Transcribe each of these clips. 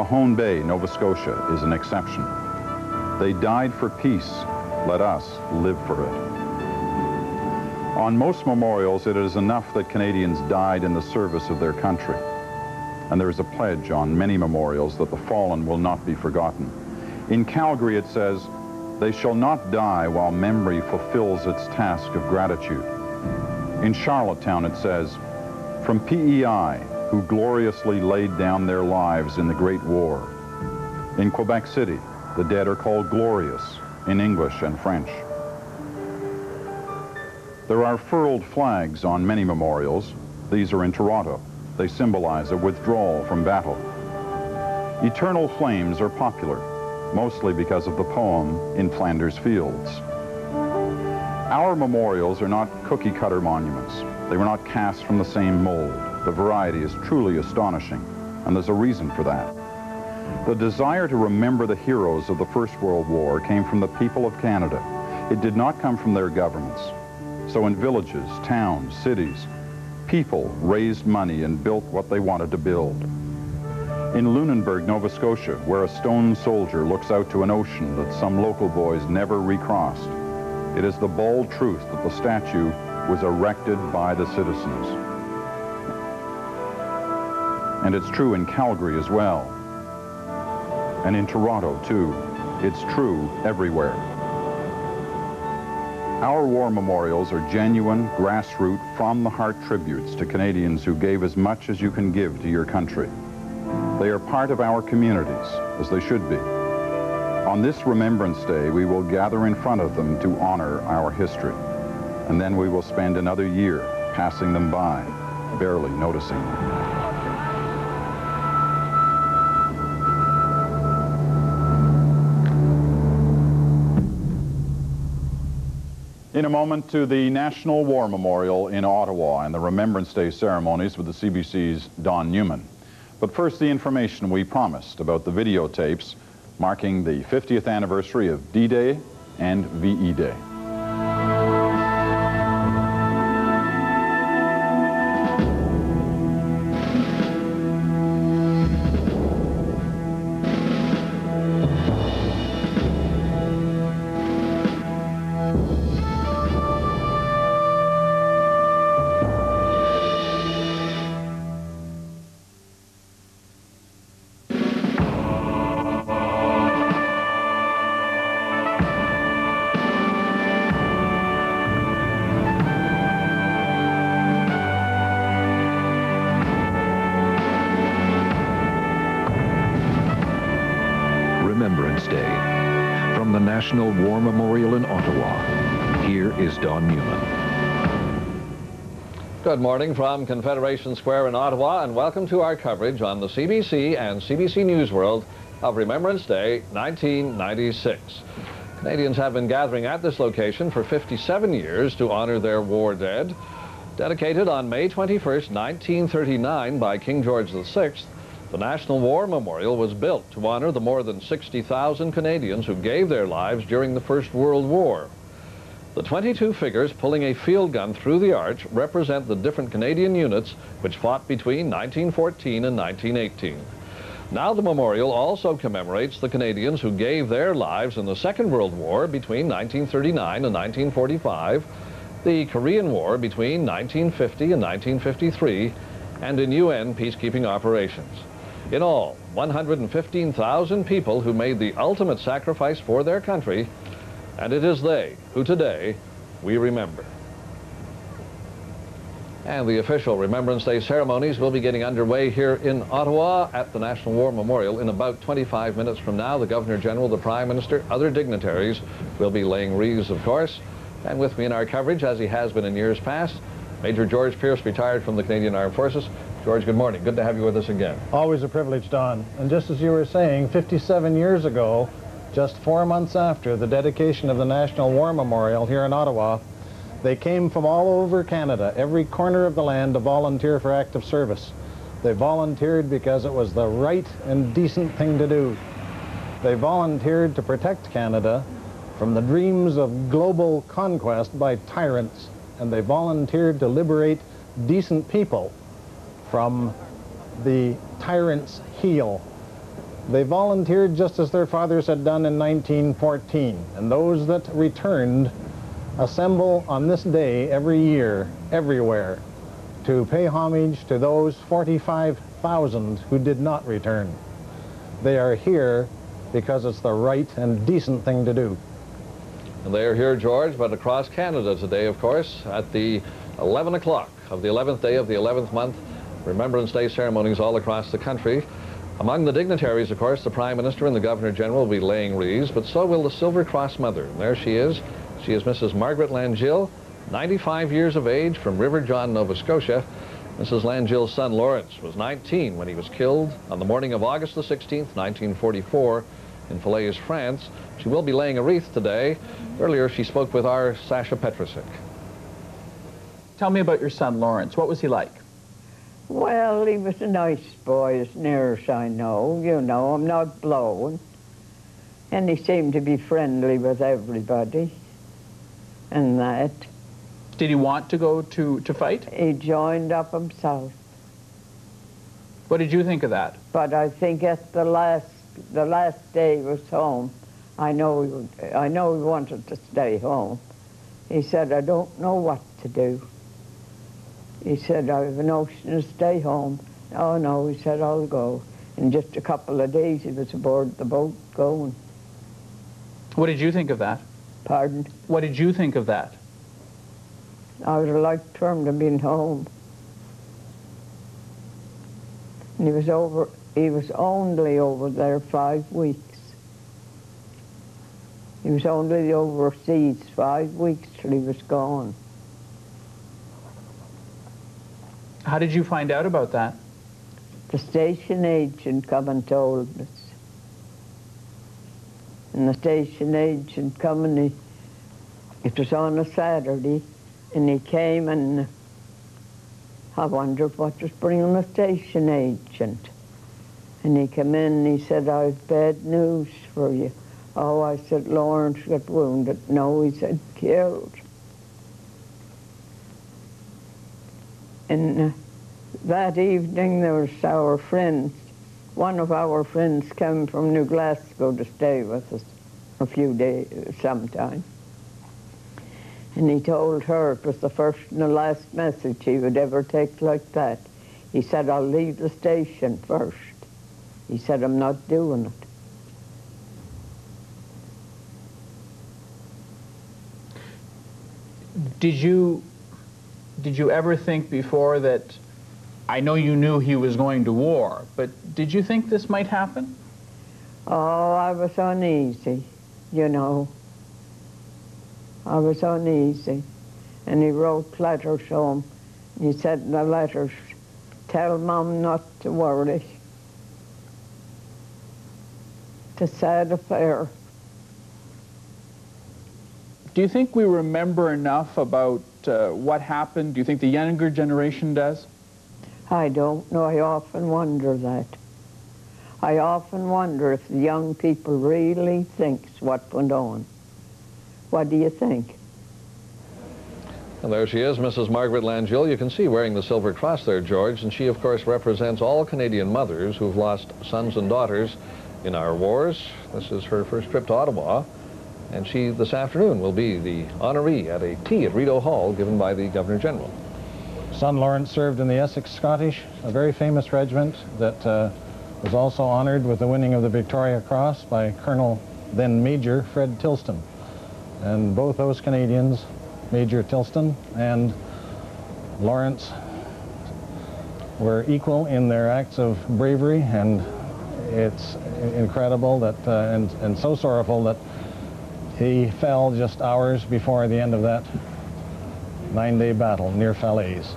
Mahone Bay, Nova Scotia, is an exception. They died for peace. Let us live for it. On most memorials, it is enough that Canadians died in the service of their country. And there is a pledge on many memorials that the fallen will not be forgotten. In Calgary, it says, "They shall not die while memory fulfills its task of gratitude." In Charlottetown, it says, "From PEI, who gloriously laid down their lives in the Great War." In Quebec City, the dead are called glorious in English and French. There are furled flags on many memorials. These are in Toronto. They symbolize a withdrawal from battle. Eternal flames are popular, mostly because of the poem In Flanders Fields. Our memorials are not cookie-cutter monuments. They were not cast from the same mold. The variety is truly astonishing, and there's a reason for that. The desire to remember the heroes of the First World War came from the people of Canada. It did not come from their governments. So in villages, towns, cities, people raised money and built what they wanted to build. In Lunenburg, Nova Scotia, where a stone soldier looks out to an ocean that some local boys never recrossed, it is the bold truth that the statue was erected by the citizens. And it's true in Calgary as well. And in Toronto, too. It's true everywhere. Our war memorials are genuine, grassroots, from-the-heart tributes to Canadians who gave as much as you can give to your country. They are part of our communities, as they should be. On this Remembrance Day, we will gather in front of them to honor our history. And then we will spend another year passing them by, barely noticing them. In a moment to the National War Memorial in Ottawa and the Remembrance Day ceremonies with the CBC's Don Newman. But first, the information we promised about the videotapes marking the 50th anniversary of D-Day and VE Day. Remembrance Day. From the National War Memorial in Ottawa, here is Don Newman. Good morning from Confederation Square in Ottawa, and welcome to our coverage on the CBC and CBC News World of Remembrance Day 1996. Canadians have been gathering at this location for 57 years to honor their war dead. Dedicated on May 21st, 1939 by King George VI, the National War Memorial was built to honor the more than 60,000 Canadians who gave their lives during the First World War. The 22 figures pulling a field gun through the arch represent the different Canadian units which fought between 1914 and 1918. Now the memorial also commemorates the Canadians who gave their lives in the Second World War between 1939 and 1945, the Korean War between 1950 and 1953, and in UN peacekeeping operations. In all, 115,000 people who made the ultimate sacrifice for their country, and it is they who today we remember. And the official Remembrance Day ceremonies will be getting underway here in Ottawa at the National War Memorial in about 25 minutes from now. The Governor General, the Prime Minister, other dignitaries will be laying wreaths, of course. And with me in our coverage, as he has been in years past, Major George Pearce, retired from the Canadian Armed Forces. George, good morning. Good to have you with us again. Always a privilege, Don. And just as you were saying, 57 years ago, just 4 months after the dedication of the National War Memorial here in Ottawa, they came from all over Canada, every corner of the land, to volunteer for active service. They volunteered because it was the right and decent thing to do. They volunteered to protect Canada from the dreams of global conquest by tyrants, and they volunteered to liberate decent people from the tyrant's heel. They volunteered just as their fathers had done in 1914, and those that returned assemble on this day every year, everywhere, to pay homage to those 45,000 who did not return. They are here because it's the right and decent thing to do. And they are here, George, but across Canada today, of course, at the 11 o'clock of the 11th day of the 11th month, Remembrance Day ceremonies all across the country. Among the dignitaries, of course, the Prime Minister and the Governor-General will be laying wreaths, but so will the Silver Cross Mother. And there she is. She is Mrs. Margaret Langill, 95 years of age, from River John, Nova Scotia. Mrs. Langill's son, Lawrence, was 19 when he was killed on the morning of August the 16th, 1944, in Falaise, France. She will be laying a wreath today. Earlier, she spoke with our Sasha Petrusik. Tell me about your son, Lawrence. What was he like? Well, he was a nice boy, as near as I know. You know, I'm not blowing. And he seemed to be friendly with everybody and that. Did he want to go to fight? He joined up himself. What did you think of that? But I think at the last day he was home, I know he wanted to stay home. He said, I don't know what to do. He said, I have a notion to stay home. Oh, no, he said, I'll go. In just a couple of days, he was aboard the boat going. What did you think of that? Pardon? What did you think of that? I would have liked for him to be home. And he was only over there 5 weeks. He was only overseas 5 weeks till he was gone. How did you find out about that? The station agent come and told us. And the station agent come and it was on a Saturday, and he came and I wondered what was bringing the station agent. And he came in and he said, I've bad news for you. Oh, I said, Lawrence got wounded. No, he said, killed. And that evening there was our friends. One of our friends came from New Glasgow to stay with us a few days, sometime. And he told her it was the first and the last message he would ever take like that. He said, I'll leave the station first. He said, I'm not doing it. Did you ever think before that, I know you knew he was going to war, but did you think this might happen? Oh, I was uneasy, you know. I was uneasy. And he wrote letters home. He said in the letters, tell Mum not to worry. It's a sad affair. Do you think we remember enough about what happened? Do you think the younger generation does? I don't know. I often wonder that. I often wonder if the young people really thinks what went on. What do you think? And there she is, Mrs. Margaret Langill. You can see wearing the Silver Cross there, George, and she, of course, represents all Canadian mothers who've lost sons and daughters in our wars. This is her first trip to Ottawa, and she, this afternoon, will be the honoree at a tea at Rideau Hall given by the Governor-General. Son Lawrence served in the Essex Scottish, a very famous regiment that was also honored with the winning of the Victoria Cross by Colonel, then Major, Fred Tilston. And both those Canadians, Major Tilston and Lawrence, were equal in their acts of bravery, and it's incredible that, and so sorrowful that he fell just hours before the end of that 9-day battle near Falaise.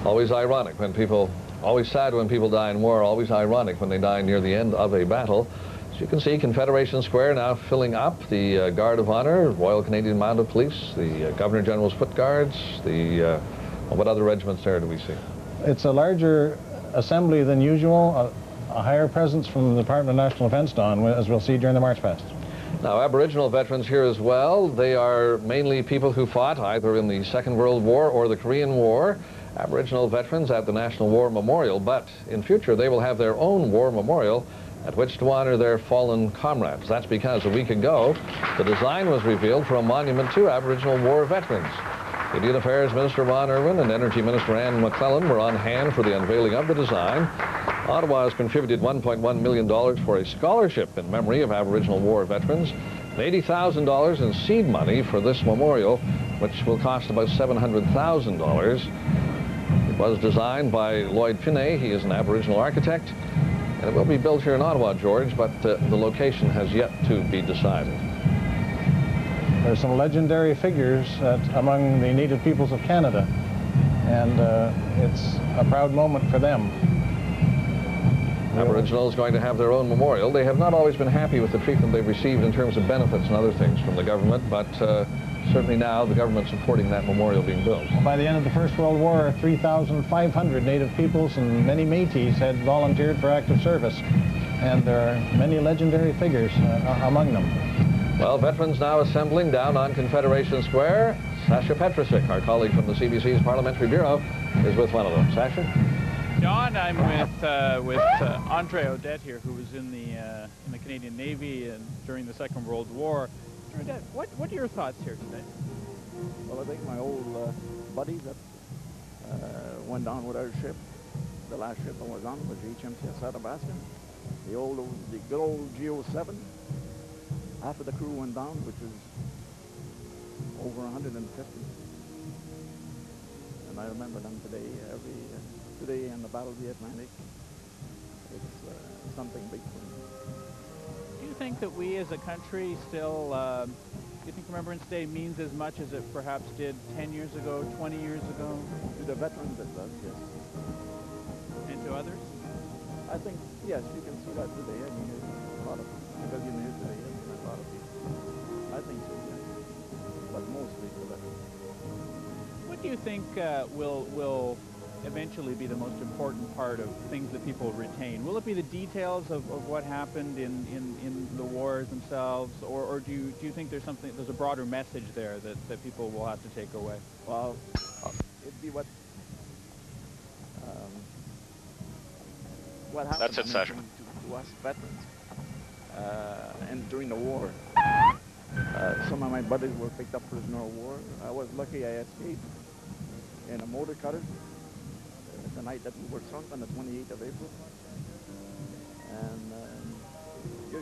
Always ironic when people, always sad when people die in war, always ironic when they die near the end of a battle. As you can see, Confederation Square now filling up. The Guard of Honor, Royal Canadian Mounted Police, the Governor-General's Foot Guards, the, what other regiments there do we see? It's a larger assembly than usual, a higher presence from the Department of National Defense, Don, as we'll see during the March Past. Now, Aboriginal veterans here as well. They are mainly people who fought either in the Second World War or the Korean War. Aboriginal veterans at the National War Memorial, but in future they will have their own war memorial at which to honor their fallen comrades. That's because a week ago, the design was revealed for a monument to Aboriginal War veterans. Indian Affairs Minister Ron Irwin and Energy Minister Anne McClellan were on hand for the unveiling of the design. Ottawa has contributed $1.1 million for a scholarship in memory of Aboriginal War veterans, and $80,000 in seed money for this memorial, which will cost about $700,000. It was designed by Lloyd Finney. He is an Aboriginal architect, and it will be built here in Ottawa, George, but the location has yet to be decided. There's some legendary figures among the Native peoples of Canada, and it's a proud moment for them. Aboriginals going to have their own memorial. They have not always been happy with the treatment they've received in terms of benefits and other things from the government, but certainly now the government's supporting that memorial being built. By the end of the First World War, 3,500 Native peoples and many Métis had volunteered for active service, and there are many legendary figures among them. Well, veterans now assembling down on Confederation Square. Sasha Petrusik, our colleague from the CBC's Parliamentary Bureau, is with one of them. Sasha? Don, I'm with Andre Odette here, who was in the Canadian Navy and during the Second World War. Mr. Odette, what are your thoughts here today? Well, I think my old buddy that went down with our ship, the last ship I was on was HMCS Athabasca, the good old GO7. Half of the crew went down, which is over 150. And I remember them today, today in the Battle of the Atlantic. It's something big for me. Do you think that we as a country still, do you think Remembrance Day means as much as it perhaps did 10 years ago, 20 years ago? To the veterans it does, yes. And to others? I think, yes, you can see that today. I mean, there's a lot of civilian here today. A lot of people. I think so, yes. But mostly for that. What do you think will eventually be the most important part of things that people retain? Will it be the details of what happened in the wars themselves, or do you think there's a broader message there that people will have to take away? Well, it'd be what happened. That's it, Sasha. To us veterans. And during the war, some of my buddies were picked up prisoner of war. I was lucky I escaped in a motor cutter the night that we were sunk on the 28th of April. And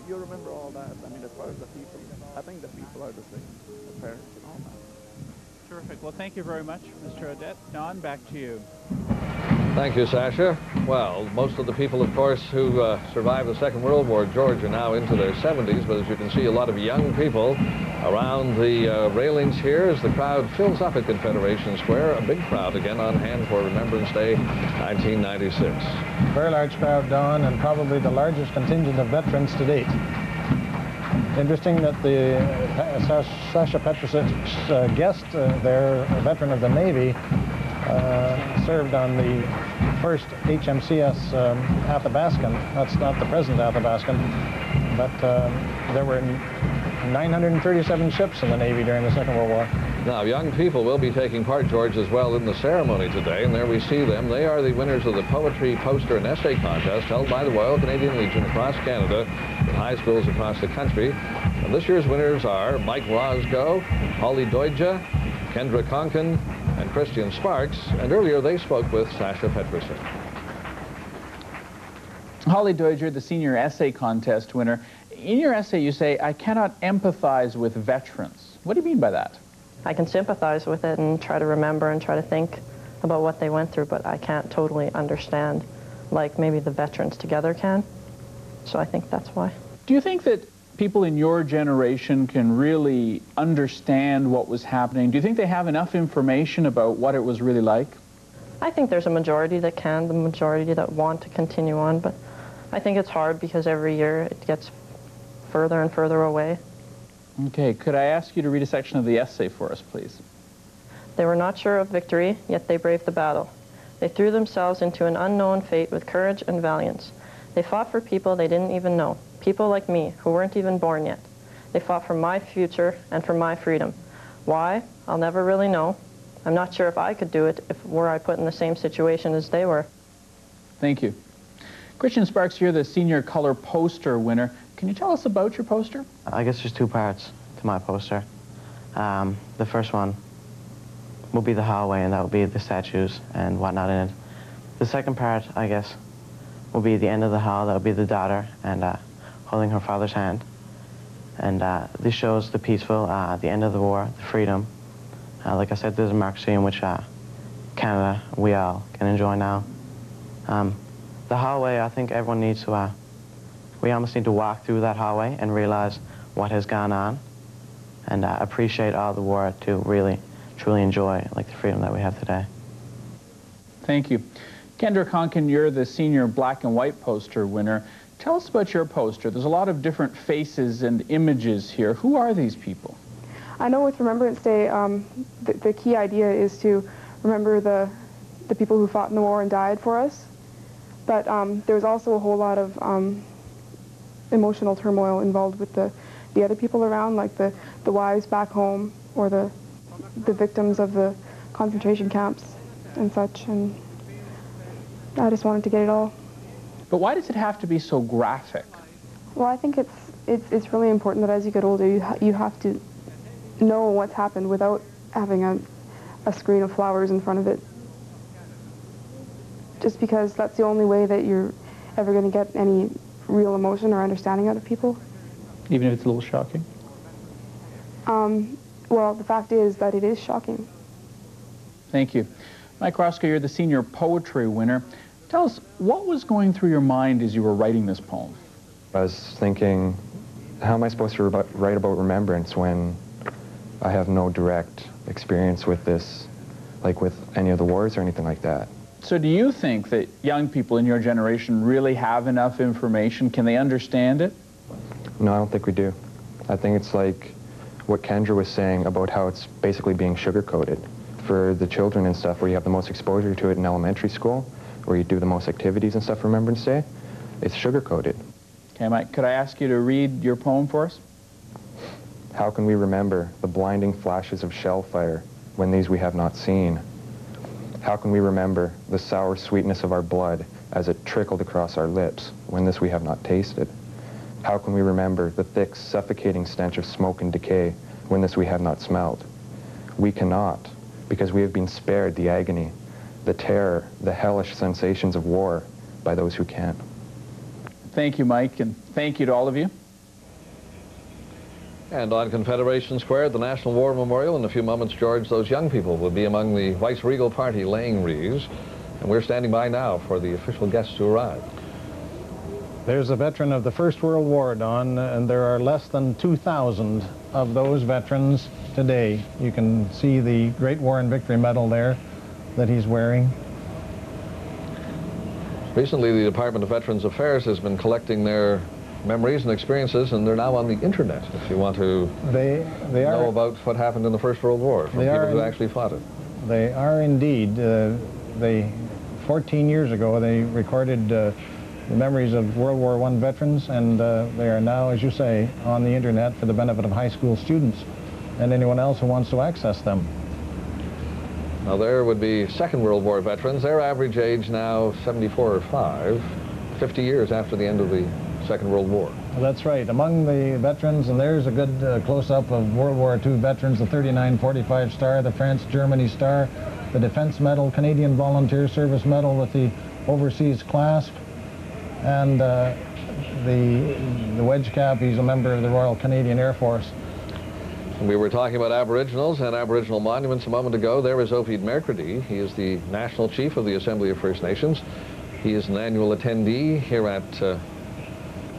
you remember all that. I mean, as far as the people, I think the people are the same, the parents and all that. Terrific. Well, thank you very much, Mr. Odette. Don, back to you. Thank you, Sasha. Well, most of the people, of course, who survived the Second World War, George, are now into their 70s, but as you can see, a lot of young people around the railings here as the crowd fills up at Confederation Square. A big crowd again on hand for Remembrance Day 1996. Very large crowd, Don, and probably the largest contingent of veterans to date. Interesting that the Sasha Petrusik's guest there, a veteran of the Navy, served on the first HMCS Athabascan. That's not the present Athabascan, but there were 937 ships in the Navy during the Second World War. Now, young people will be taking part, George, as well in the ceremony today, and there we see them. They are the winners of the poetry, poster, and essay contest held by the Royal Canadian Legion across Canada in high schools across the country. And this year's winners are Mike Roscoe, Holly Doidja, Kendra Conkin, and Christian Sparks, and earlier they spoke with Sasha Petrusik. Holly Doidja, the senior essay contest winner. In your essay you say, I cannot empathize with veterans. What do you mean by that? I can sympathize with it and try to remember and try to think about what they went through, but I can't totally understand like maybe the veterans together can. So I think that's why. Do you think that people in your generation can really understand what was happening? Do you think they have enough information about what it was really like? I think there's a majority that can, the majority that want to continue on, but I think it's hard because every year it gets further and further away. Okay, could I ask you to read a section of the essay for us, please? They were not sure of victory, yet they braved the battle. They threw themselves into an unknown fate with courage and valiance. They fought for people they didn't even know, people like me who weren't even born yet. They fought for my future and for my freedom. Why? I'll never really know. I'm not sure if I could do it were I put in the same situation as they were. Thank you. Christian Sparks, you're the senior color poster winner. Can you tell us about your poster? I guess there's two parts to my poster. The first one will be the hallway, and that will be the statues and whatnot in it. The second part, I guess, will be the end of the hall. That will be the daughter and holding her father's hand. And this shows the peaceful, the end of the war, the freedom. Like I said, there's a democracy in which Canada, we all can enjoy now. The hallway, I think everyone needs to, we almost need to walk through that hallway and realize what has gone on and appreciate all the war to really, truly enjoy like the freedom that we have today. Thank you. Kendra Conkin, you're the senior black and white poster winner. Tell us about your poster. There's a lot of different faces and images here. Who are these people? I know with Remembrance Day, the key idea is to remember the people who fought in the war and died for us. But there's also a whole lot of emotional turmoil involved with the other people around, like the wives back home or the victims of the concentration camps and such. And I just wanted to get it all. But why does it have to be so graphic? Well, I think it's really important that as you get older, you have to know what's happened without having a screen of flowers in front of it. Just because that's the only way that you're ever going to get any real emotion or understanding out of people. Even if it's a little shocking? Well, the fact is that it is shocking. Thank you. Mike Roscoe, you're the senior poetry winner. Tell us, what was going through your mind as you were writing this poem? I was thinking, how am I supposed to write about remembrance when I have no direct experience with this, like with any of the wars or anything like that? So do you think that young people in your generation really have enough information? Can they understand it? No, I don't think we do. I think it's like what Kendra was saying about how it's basically being sugar-coated for the children and stuff, where you have the most exposure to it in elementary school, where you do the most activities and stuff for Remembrance Day. It's sugar-coated. Okay, Mike, could I ask you to read your poem for us? How can we remember the blinding flashes of shell fire when these we have not seen? How can we remember the sour sweetness of our blood as it trickled across our lips when this we have not tasted? How can we remember the thick, suffocating stench of smoke and decay when this we have not smelled? We cannot, because we have been spared the agony, the terror, the hellish sensations of war by those who can. Thank you, Mike, and thank you to all of you. And on Confederation Square, the National War Memorial, in a few moments, George, those young people will be among the Vice-Regal Party laying wreaths. And we're standing by now for the official guests to arrive. There's a veteran of the First World War, Don, and there are less than 2,000 of those veterans today. You can see the Great War and Victory Medal there that he's wearing. Recently, the Department of Veterans Affairs has been collecting their memories and experiences, and they're now on the internet if you want to know about what happened in the First World War from people who actually fought it. They are indeed. 14 years ago, they recorded the memories of World War I veterans, and they are now, as you say, on the internet for the benefit of high school students and anyone else who wants to access them. Now there would be Second World War veterans. Their average age now 74 or 5, 50 years after the end of the Second World War. Well, that's right. Among the veterans, and there's a good close-up of World War II veterans, the 3945 Star, the France-Germany Star, the Defense Medal, Canadian Volunteer Service Medal with the Overseas Clasp, and the wedge cap. He's a member of the Royal Canadian Air Force. We were talking about Aboriginals and Aboriginal monuments a moment ago. There is Ovid Mercredi. He is the National Chief of the Assembly of First Nations. He is an annual attendee here at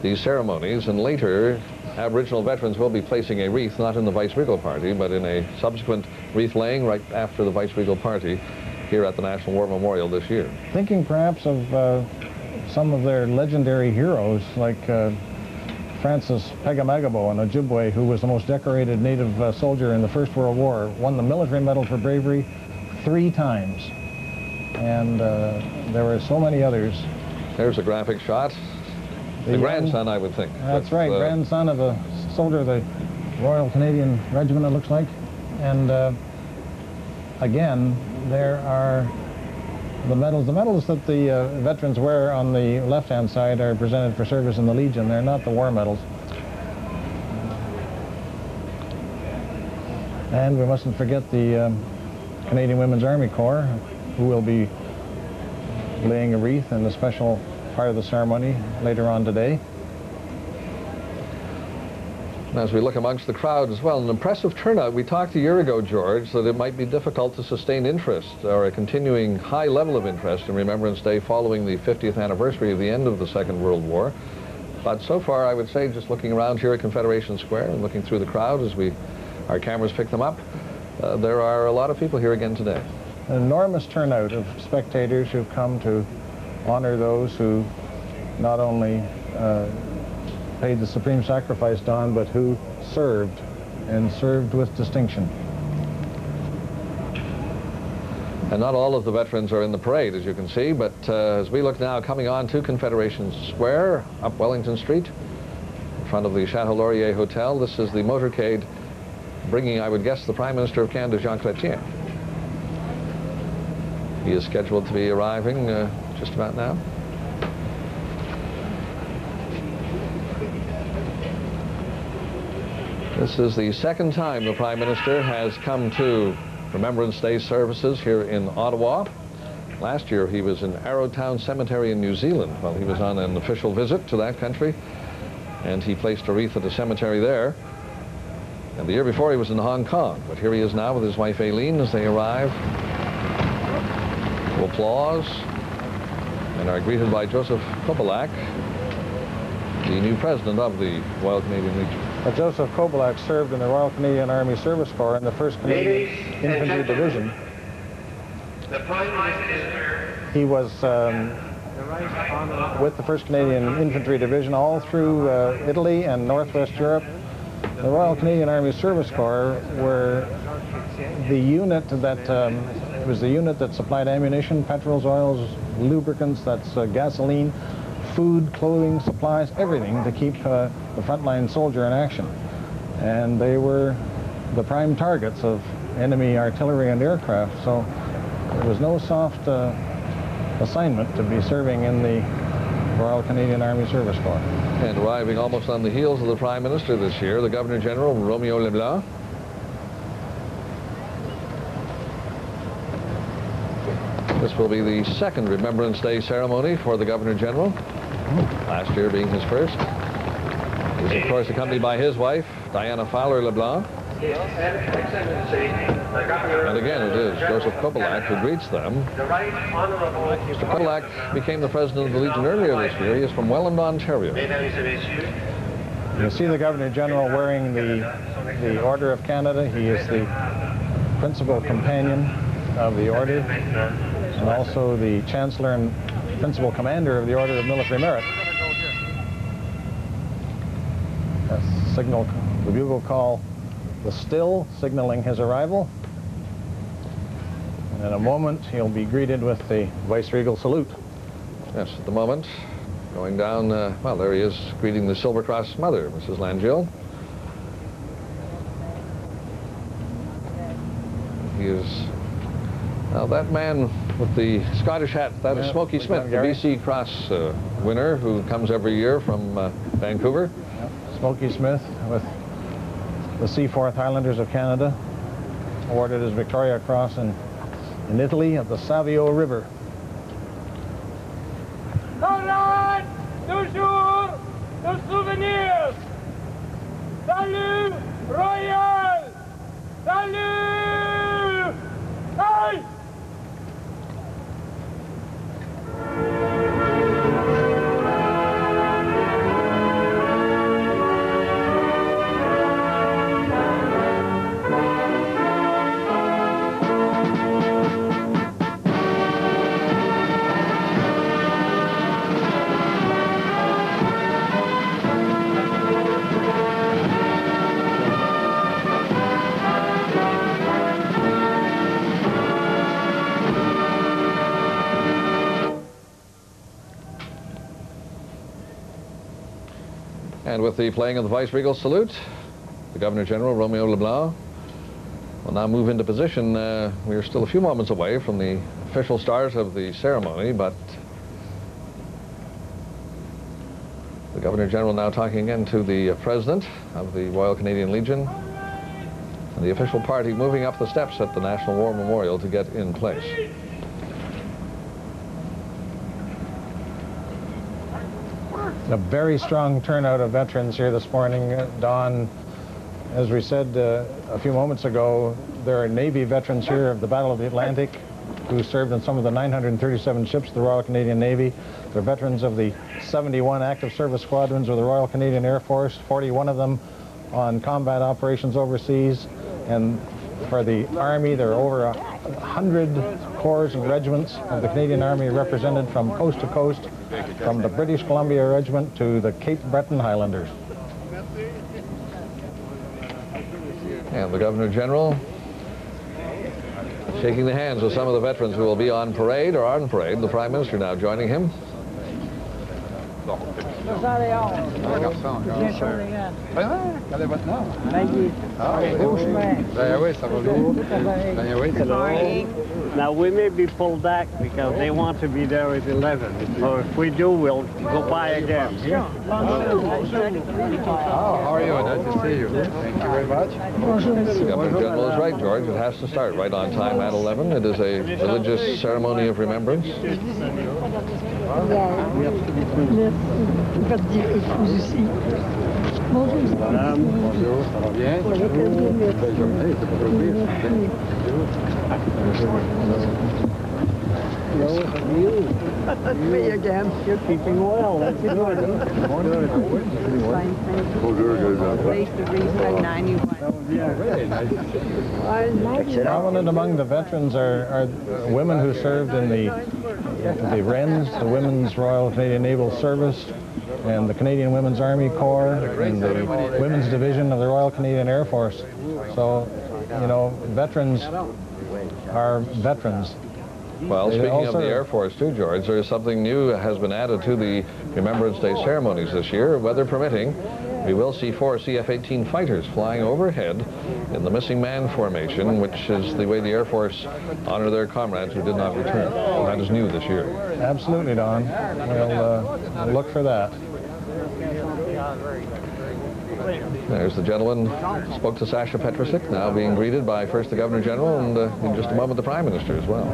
these ceremonies, and later Aboriginal veterans will be placing a wreath, not in the Vice-Regal Party, but in a subsequent wreath laying right after the Vice-Regal Party here at the National War Memorial this year. Thinking perhaps of some of their legendary heroes, like Francis Pegamagabo, an Ojibwe, who was the most decorated native soldier in the First World War, won the Military Medal for Bravery 3 times. And there were so many others. There's a graphic shot. The grandson, I would think. That's right, grandson of a soldier of the Royal Canadian Regiment, it looks like. And again, there are The medals that the veterans wear on the left-hand side are presented for service in the Legion. They're not the war medals. And we mustn't forget the Canadian Women's Army Corps, who will be laying a wreath in a special part of the ceremony later on today. As we look amongst the crowd as well, an impressive turnout. We talked a year ago, George, that it might be difficult to sustain interest or a continuing high level of interest in Remembrance Day following the 50th anniversary of the end of the Second World War. But so far, I would say, just looking around here at Confederation Square and looking through the crowd as our cameras pick them up, there are a lot of people here again today. An enormous turnout of spectators who've come to honor those who not only paid the supreme sacrifice, Don, but who served, and served with distinction. And not all of the veterans are in the parade, as you can see, but as we look now coming on to Confederation Square, up Wellington Street, in front of the Chateau Laurier Hotel, this is the motorcade bringing, I would guess, the Prime Minister of Canada, Jean Chrétien. He is scheduled to be arriving just about now. This is the second time the Prime Minister has come to Remembrance Day services here in Ottawa. Last year he was in Arrowtown Cemetery in New Zealand while he was on an official visit to that country, and he placed a wreath at the cemetery there. And the year before he was in Hong Kong, but here he is now with his wife Aileen as they arrive. Applause, and are greeted by Joseph Kobelak, the new president of the Royal Canadian Legion. Joseph Kobelak served in the Royal Canadian Army Service Corps in the 1st Canadian Infantry Division. The Prime Minister. He was with the 1st Canadian Infantry Division all through Italy and Northwest Europe. The Royal Canadian Army Service Corps were the unit that was the unit that supplied ammunition, petrols, oils, lubricants, that's gasoline, food, clothing, supplies, everything to keep the frontline soldier in action. And they were the prime targets of enemy artillery and aircraft, so it was no soft assignment to be serving in the Royal Canadian Army Service Corps. And arriving almost on the heels of the Prime Minister this year, the Governor General, Romeo Leblanc. This will be the second Remembrance Day ceremony for the Governor General, last year being his first. He's, of course, accompanied by his wife, Diana Fowler Leblanc. And again, it is Joseph Kobelak who greets them. Mr. Kobelak became the president of the Legion earlier this year. He is from Welland, Ontario. You see the Governor General wearing the Order of Canada. He is the principal companion of the Order, and also the Chancellor and principal commander of the Order of Military Merit. That's signal, the bugle call, the still, signaling his arrival. And in a moment, he'll be greeted with the vice-regal salute. Yes, at the moment, going down, well, there he is, greeting the Silver Cross mother, Mrs. Langill. He is, now that man with the Scottish hat, that is Smokey Smith, the BC Cross winner who comes every year from Vancouver. Yep. Smokey Smith with the Seaforth Highlanders of Canada, awarded his Victoria Cross in Italy at the Savio River. Camarades, toujours nos souvenirs. Salut royal. Salut. Hey! And with the playing of the vice-regal salute, the Governor General, Romeo Leblanc, We'll now move into position. We are still a few moments away from the official start of the ceremony, but the Governor General now talking again to the President of the Royal Canadian Legion, and the official party moving up the steps at the National War Memorial to get in place. A very strong turnout of veterans here this morning, Don. As we said a few moments ago, there are Navy veterans here of the Battle of the Atlantic who served in some of the 937 ships of the Royal Canadian Navy. They're veterans of the 71 active service squadrons of the Royal Canadian Air Force, 41 of them on combat operations overseas. And for the Army, there are over 100 corps and regiments of the Canadian Army represented from coast to coast, from the British Columbia Regiment to the Cape Breton Highlanders. And the Governor General shaking the hands of some of the veterans who will be on parade or on parade. The Prime Minister now joining him. Now we may be pulled back because they want to be there at 11. So if we do, we'll go by again. How are you? Nice to see you. Thank you very much. The Governor General is right, George. It has to start right on time at 11. It is a religious ceremony of remembrance. Bonjour, ça va bien? Belle journée, c'est pas trop pire. Hello, how are you? That's me again. You're keeping well. That's good. Fine, thank you. Raised the reason 91. Yeah, really nice. Prominent among the veterans are women who served in the WRENS, the Women's Royal Canadian Naval Service, and the Canadian Women's Army Corps, and the Women's Division of the Royal Canadian Air Force. So, you know, veterans are veterans. Well, speaking of the Air Force too, George, there is something new that has been added to the Remembrance Day ceremonies this year. Weather permitting, we will see 4 CF-18 fighters flying overhead in the missing man formation, which is the way the Air Force honor their comrades who did not return. And that is new this year. Absolutely, Don. We'll look for that. There's the gentleman who spoke to Sasha Petrusik, now being greeted by first the Governor General and in just a moment the Prime Minister as well.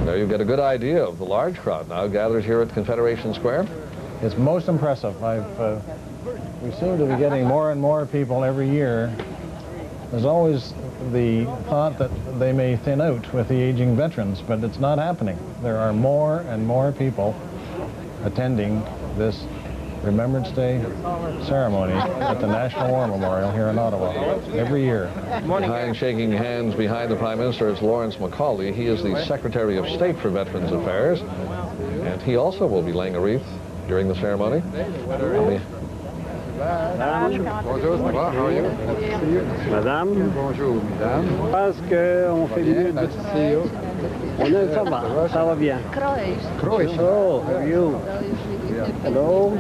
There you get a good idea of the large crowd now gathered here at Confederation Square. It's most impressive. We seem to be getting more and more people every year. There's always the thought that they may thin out with the aging veterans, but it's not happening. There are more and more people attending this Remembrance Day ceremony at the National War Memorial here in Ottawa every year. Behind shaking hands behind the Prime Minister is Lawrence Macaulay. He is the Secretary of State for Veterans Affairs, and he also will be laying a wreath during the ceremony. Bonjour, ça va? How are you? Nice to see you. Madame. Bonjour, mesdames. Je pense qu'on fait mieux. Nice to see you. Ça va bien. Croix. Oh, how are you? Hello.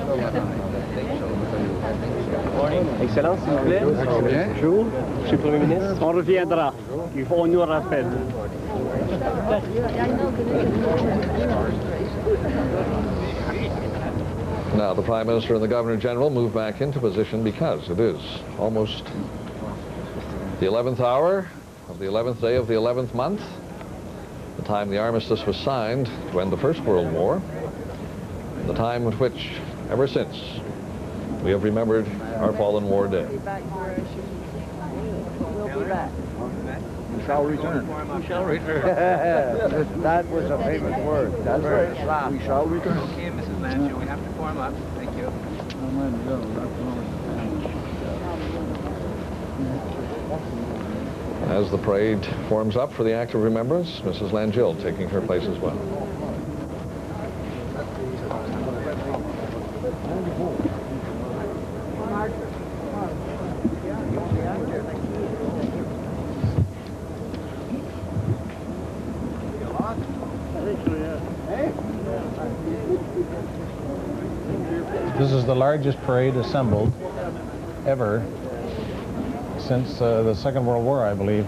Excellence, s'il vous plaît. Ça va bien? Bonjour. Monsieur le Premier ministre. On reviendra. On nous rappelle. Now the Prime Minister and the Governor General move back into position because it is almost the 11th hour of the 11th day of the 11th month, the time the armistice was signed to end the First World War, the time at which, ever since, we have remembered our fallen war dead. We'll be back. We shall return. We shall return. That was a famous word. That's right. We shall return. Okay, Mrs. Lanshaw, we have to form up. Thank you. As the parade forms up for the act of remembrance, Mrs. Langill taking her place as well. This is the largest parade assembled ever since the Second World War, I believe.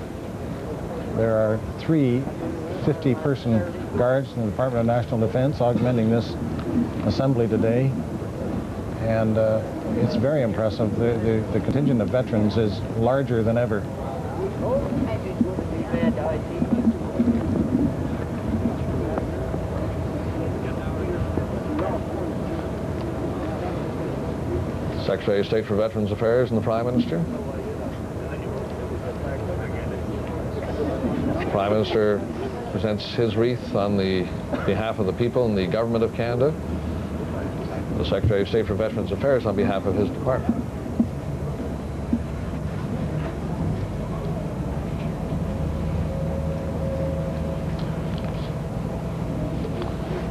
There are 3 50-person guards in the Department of National Defense augmenting this assembly today. And it's very impressive. The contingent of veterans is larger than ever. Secretary of State for Veterans Affairs and the Prime Minister. The Prime Minister presents his wreath on the behalf of the people and the Government of Canada. The Secretary of State for Veterans Affairs on behalf of his department.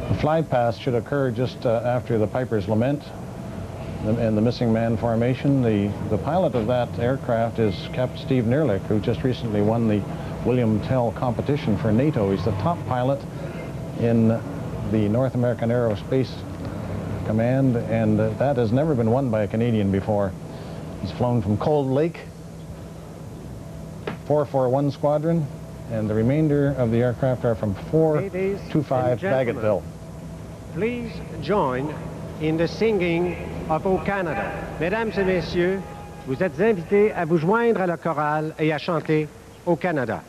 The flag past should occur just after the Piper's Lament and the missing man formation. The pilot of that aircraft is Captain Steve Neerlich, who just recently won the William Tell competition for NATO. He's the top pilot in the North American Aerospace Command, and that has never been won by a Canadian before. He's flown from Cold Lake, 441 Squadron, and the remainder of the aircraft are from 425 Bagotville. Please join in the singing of O Canada. Mesdames et messieurs, vous êtes invités à vous joindre à la chorale et à chanter O Canada.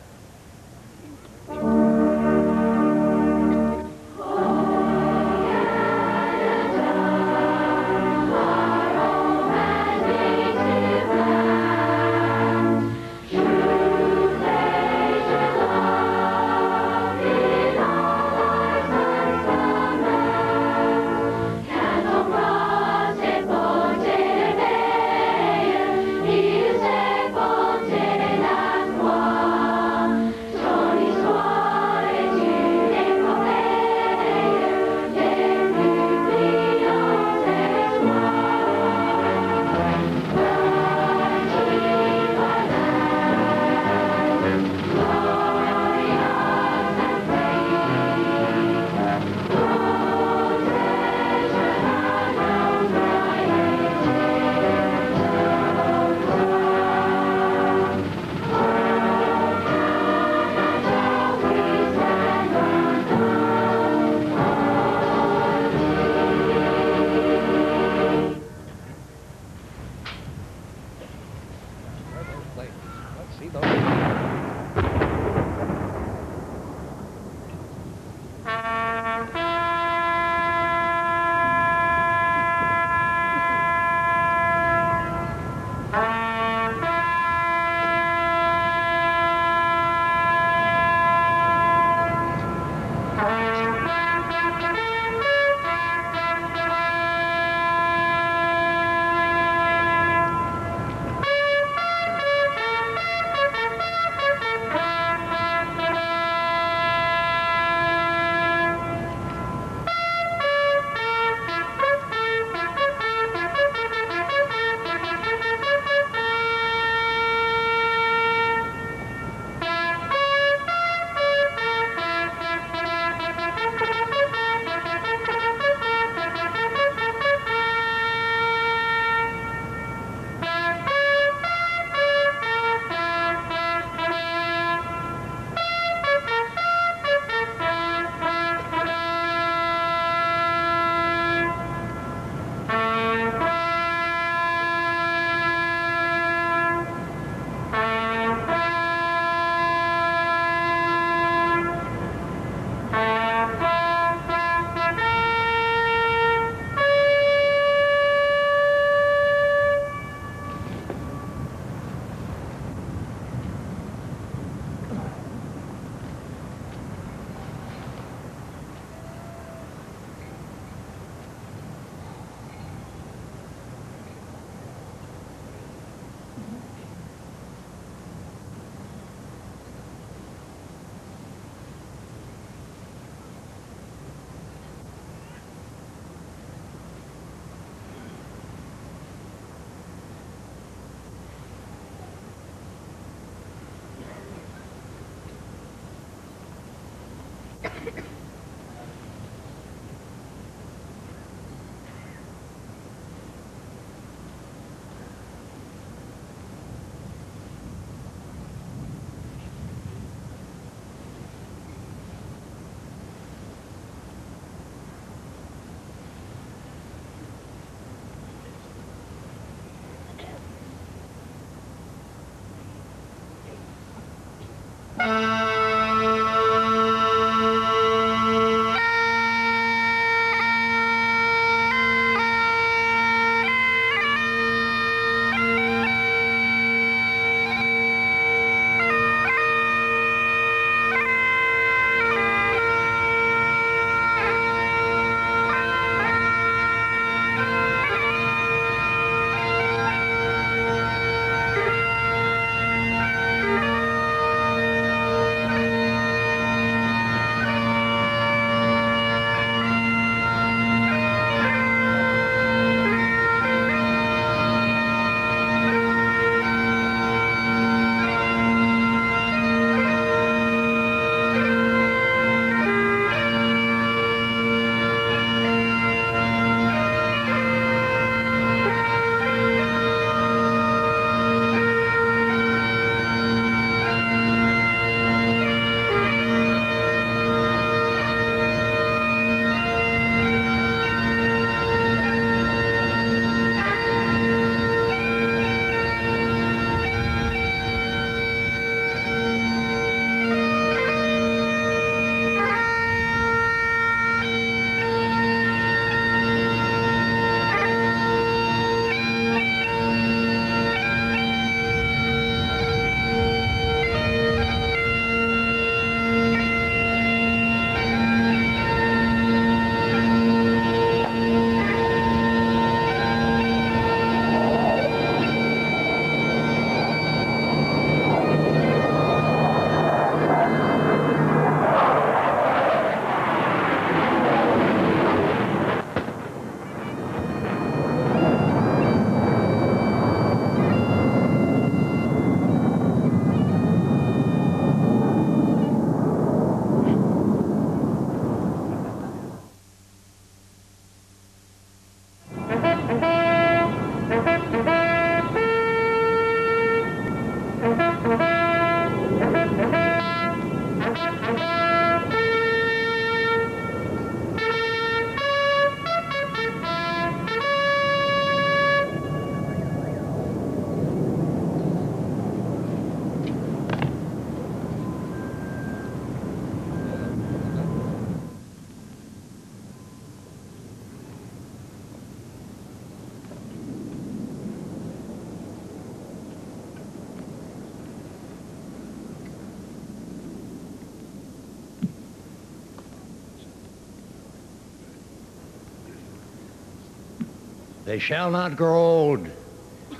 They shall not grow old,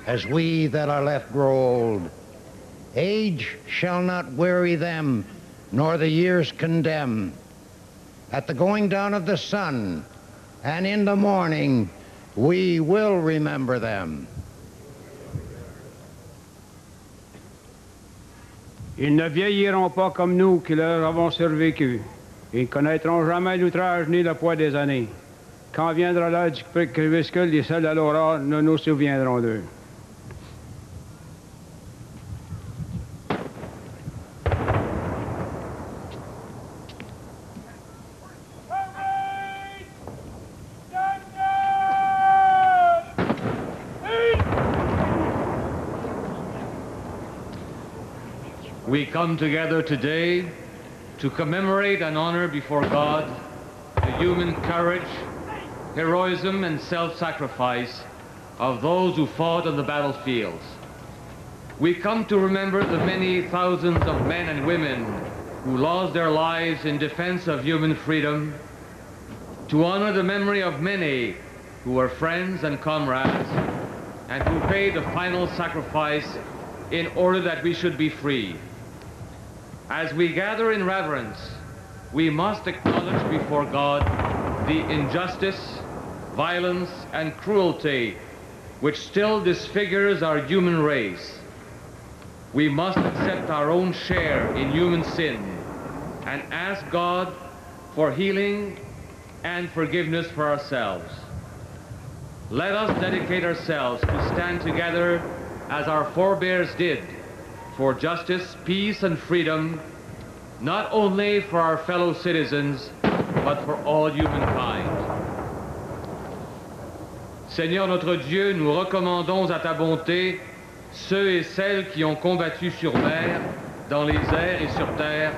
as we that are left grow old. Age shall not weary them, nor the years condemn. At the going down of the sun, and in the morning, we will remember them. Ils ne vieilliront pas comme nous qui leur avons survécu. Ils ne connaîtront jamais l'outrage ni le poids des années. Quand viendra l'heure du crépuscule, les seuls à l'aurore ne nous souviendront d'eux. We come together today to commemorate and honor before God the human courage, heroism, and self-sacrifice of those who fought on the battlefields. We come to remember the many thousands of men and women who lost their lives in defense of human freedom, to honor the memory of many who were friends and comrades and who paid the final sacrifice in order that we should be free. As we gather in reverence, we must acknowledge before God the injustice, violence, and cruelty which still disfigures our human race. We must accept our own share in human sin and ask God for healing and forgiveness for ourselves. Let us dedicate ourselves to stand together as our forebears did for justice, peace, and freedom, not only for our fellow citizens, but for all humankind. Seigneur notre Dieu, nous recommandons à ta bonté ceux et celles qui ont combattu sur mer, dans les airs et sur terre,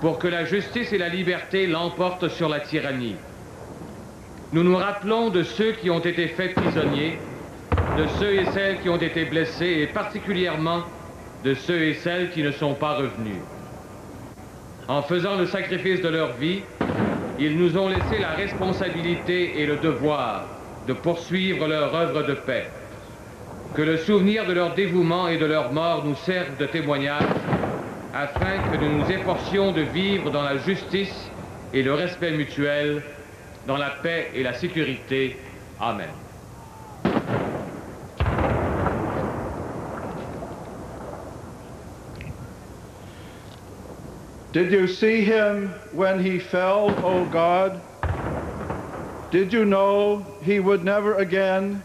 pour que la justice et la liberté l'emportent sur la tyrannie. Nous nous rappelons de ceux qui ont été faits prisonniers, de ceux et celles qui ont été blessés, et particulièrement de ceux et celles qui ne sont pas revenus. En faisant le sacrifice de leur vie, ils nous ont laissé la responsabilité et le devoir de poursuivre leur œuvre de paix. Que le souvenir de leur dévouement et de leur mort nous serve de témoignage afin que nous nous efforcions de vivre dans la justice et le respect mutuel, dans la paix et la sécurité. Amen. Did you see him when he fell, O God? Did you know he would never again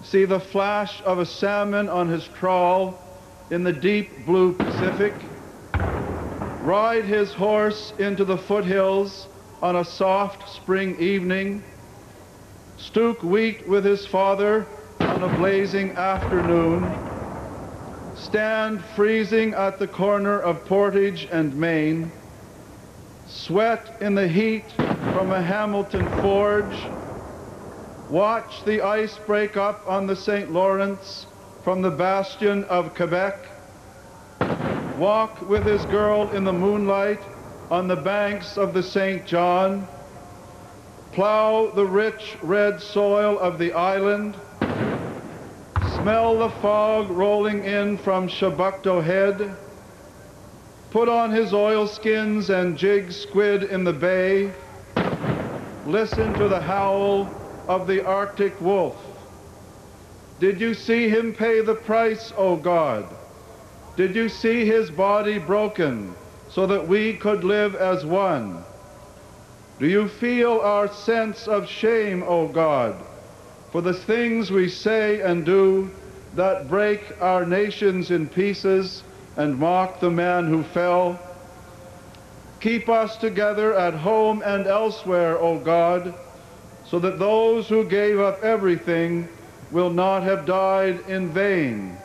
see the flash of a salmon on his trawl in the deep blue Pacific? Ride his horse into the foothills on a soft spring evening? Stook wheat with his father on a blazing afternoon? Stand freezing at the corner of Portage and Main, sweat in the heat from a Hamilton forge, watch the ice break up on the St. Lawrence from the bastion of Quebec, walk with his girl in the moonlight on the banks of the St. John, plow the rich red soil of the island, smell the fog rolling in from Chebucto Head, put on his oilskins and jig squid in the bay, listen to the howl of the Arctic wolf. Did you see him pay the price, O God? Did you see his body broken so that we could live as one? Do you feel our sense of shame, O God, for the things we say and do that break our nations in pieces and mock the man who fell? Keep us together at home and elsewhere, O God, so that those who gave up everything will not have died in vain.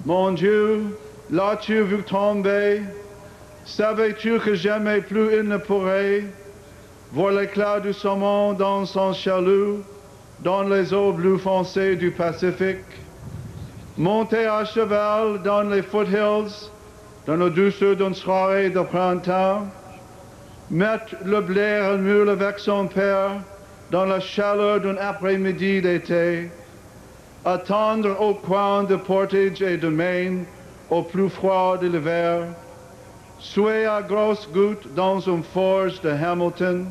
Mon Dieu, l'as-tu vu tomber? Savais-tu que jamais plus il ne pourrait voir l'éclat du saumon dans son chalut, dans les eaux bleues foncées du Pacifique, monter à cheval dans les foothills, dans la douceur d'une soirée de printemps, mettre le blé à mule avec son père, dans la chaleur d'un après-midi d'été, attendre au coin de Portage et de Maine, au plus froid de l'hiver, suer à grosses gouttes dans une forge de Hamilton,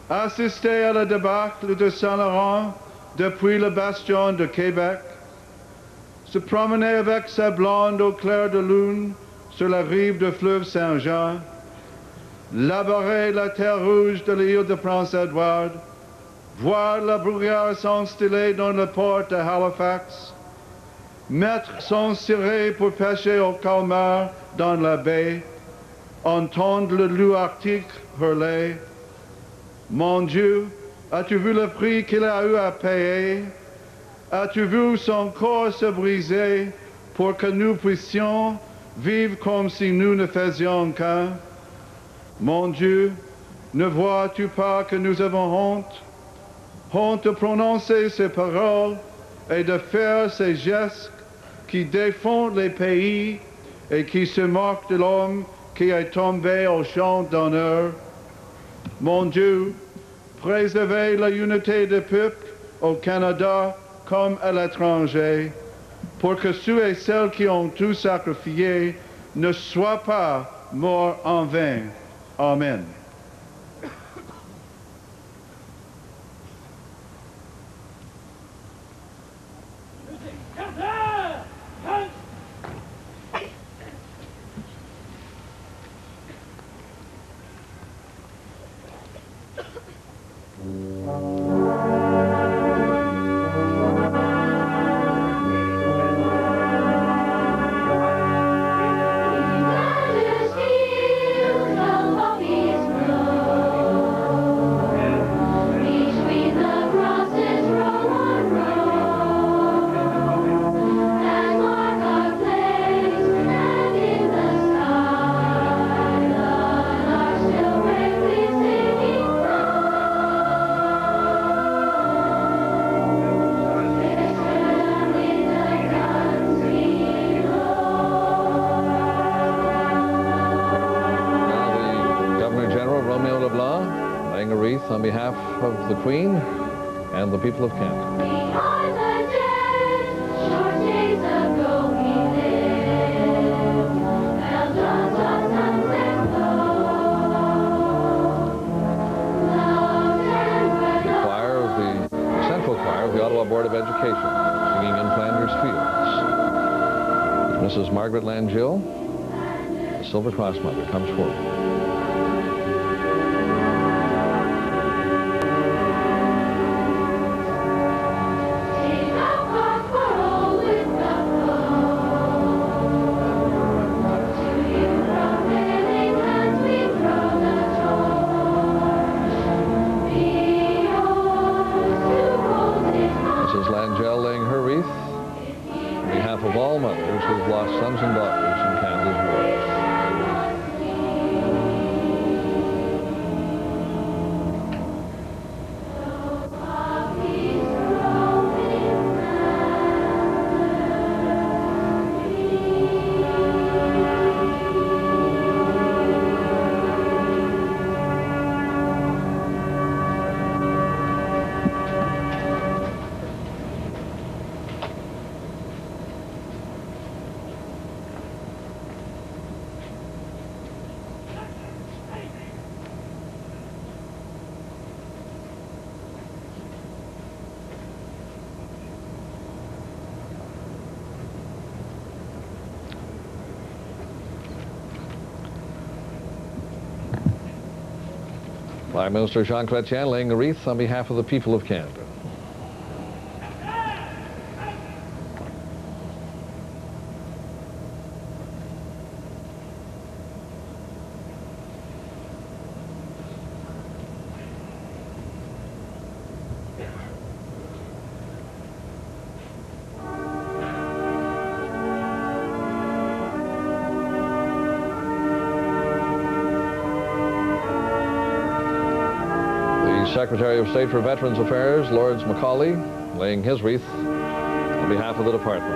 assister à la débâcle de Saint-Laurent depuis le bastion de Québec, se promener avec sa blonde au clair de lune sur la rive du fleuve Saint-Jean, labourer la terre rouge de l'île de Prince-Édouard, voir la bruyère s'installer dans le port de Halifax, mettre son ciré pour pêcher au calmar dans la baie, entendre le loup arctique hurler. Mon Dieu, as-tu vu le prix qu'il a eu à payer? As-tu vu son corps se briser pour que nous puissions vivre comme si nous ne faisions qu'un? Mon Dieu, ne vois-tu pas que nous avons honte? Honte de prononcer ces paroles et de faire ces gestes qui défendent les pays et qui se moquent de l'homme qui est tombé au champ d'honneur. Mon Dieu, préservez la unité des peuples au Canada comme à l'étranger, pour que ceux et celles qui ont tout sacrifié ne soient pas morts en vain. Amen. On behalf of the Queen and the people of Canada. The choir of the Central Choir of the Ottawa Board of Education, singing in Flanders Fields. Mrs. Margaret Langill, the Silver Cross Mother, comes forward. Sons and daughters in Canada's wars. Prime Minister Jean Chrétien laying a wreath on behalf of the people of Canada. Secretary of State for Veterans Affairs, Lawrence Macaulay, laying his wreath on behalf of the department.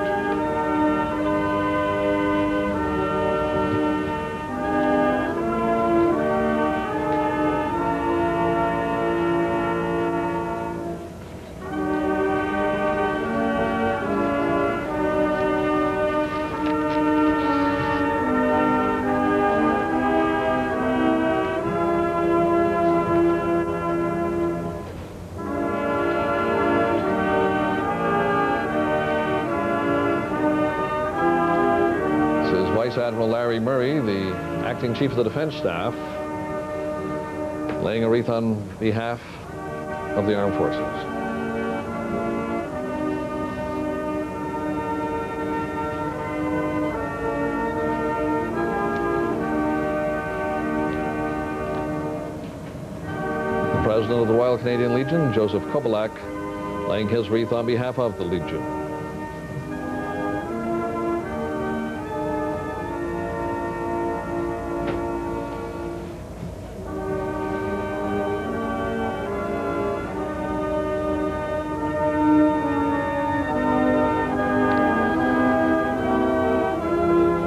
Vice Admiral Larry Murray, the acting Chief of the Defense Staff, laying a wreath on behalf of the armed forces. The President of the Royal Canadian Legion, Joseph Kobilack, laying his wreath on behalf of the Legion.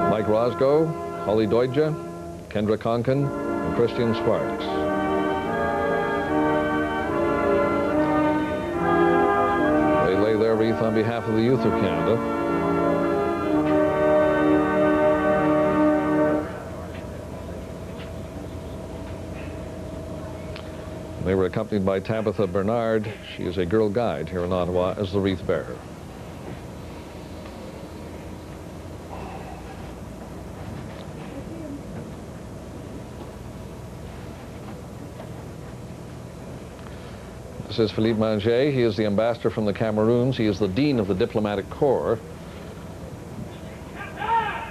Mike Roscoe, Holly Doidja, Kendra Conkin, and Christian Sparks. They lay their wreath on behalf of the youth of Canada. They were accompanied by Tabitha Bernard. She is a Girl Guide here in Ottawa as the wreath bearer. This is Philippe Manger. He is the ambassador from the Cameroons. He is the Dean of the Diplomatic Corps.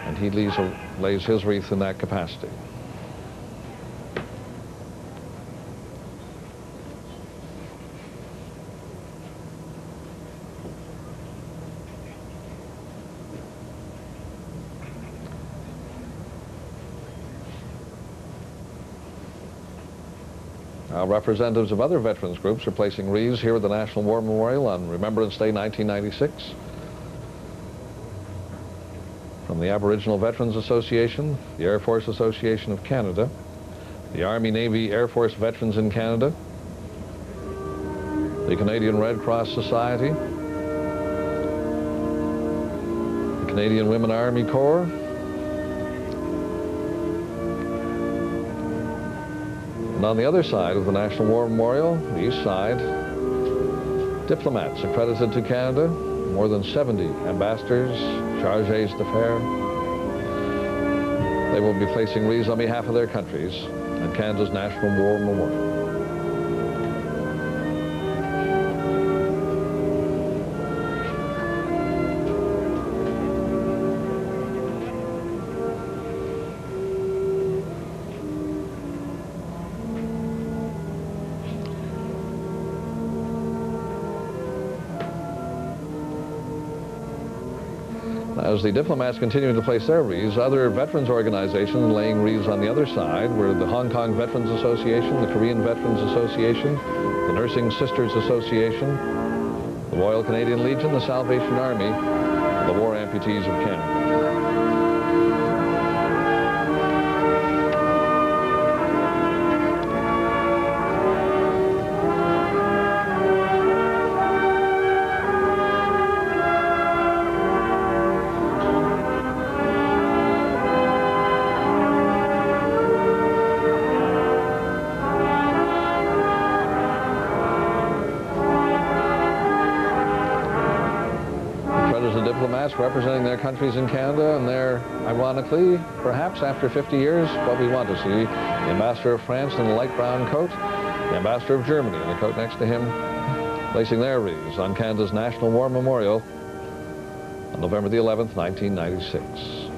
And he lays his wreath in that capacity. Now, representatives of other veterans groups are placing wreaths here at the National War Memorial on Remembrance Day 1996. From the Aboriginal Veterans Association, the Air Force Association of Canada, the Army, Navy, Air Force Veterans in Canada, the Canadian Red Cross Society, the Canadian Women Army Corps, and on the other side of the National War Memorial, the east side, diplomats accredited to Canada, more than 70 ambassadors, chargés d'affaires. They will be placing wreaths on behalf of their countries at Canada's National War Memorial. As the diplomats continue to place their wreaths, other veterans organizations laying wreaths on the other side were the Hong Kong Veterans Association, the Korean Veterans Association, the Nursing Sisters Association, the Royal Canadian Legion, the Salvation Army, and the War Amputees of Canada. Representing their countries in Canada, and they're, ironically, perhaps after 50 years, what we want to see. The ambassador of France in the light brown coat, the ambassador of Germany in the coat next to him, placing their wreaths on Canada's National War Memorial on November the 11th, 1996.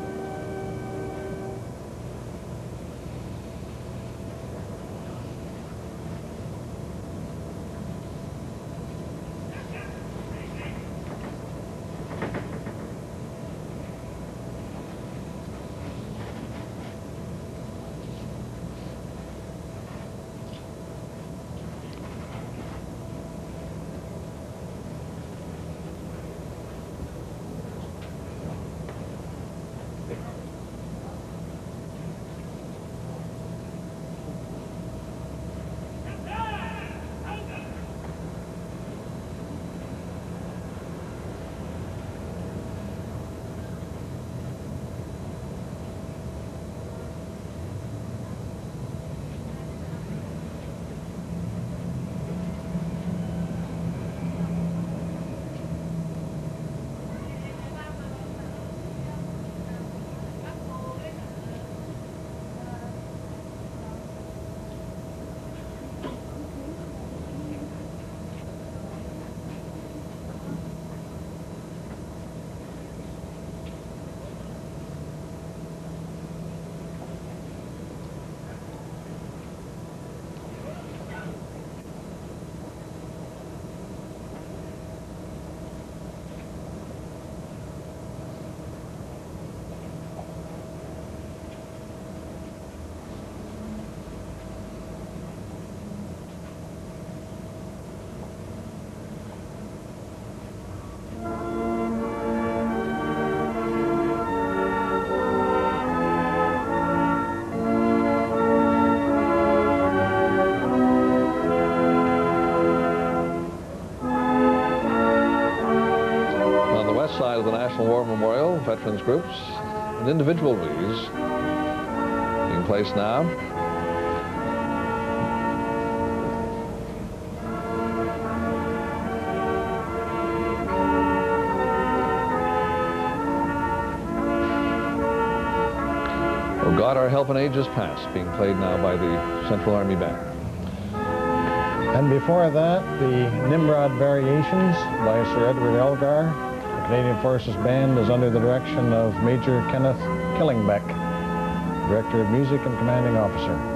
National War Memorial, veterans groups, and individual wreaths being placed now. Oh God, Our Help in Ages Past, being played now by the Central Army Band. And before that, the Nimrod Variations by Sir Edward Elgar. The Canadian Forces Band is under the direction of Major Kenneth Killingbeck, Director of Music and Commanding Officer.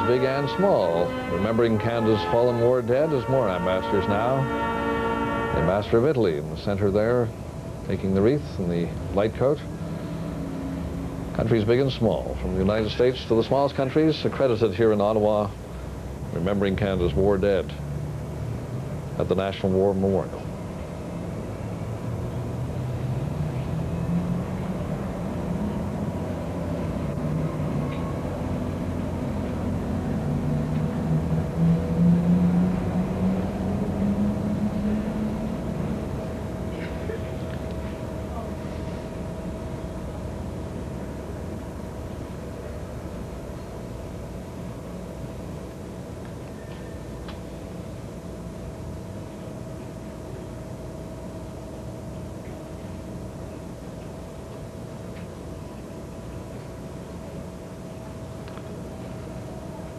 Big and small, remembering Canada's fallen war dead as more ambassadors now. The Ambassador of Italy in the center there, taking the wreath and the light coat. Countries big and small, from the United States to the smallest countries, accredited here in Ottawa, remembering Canada's war dead at the National War Memorial.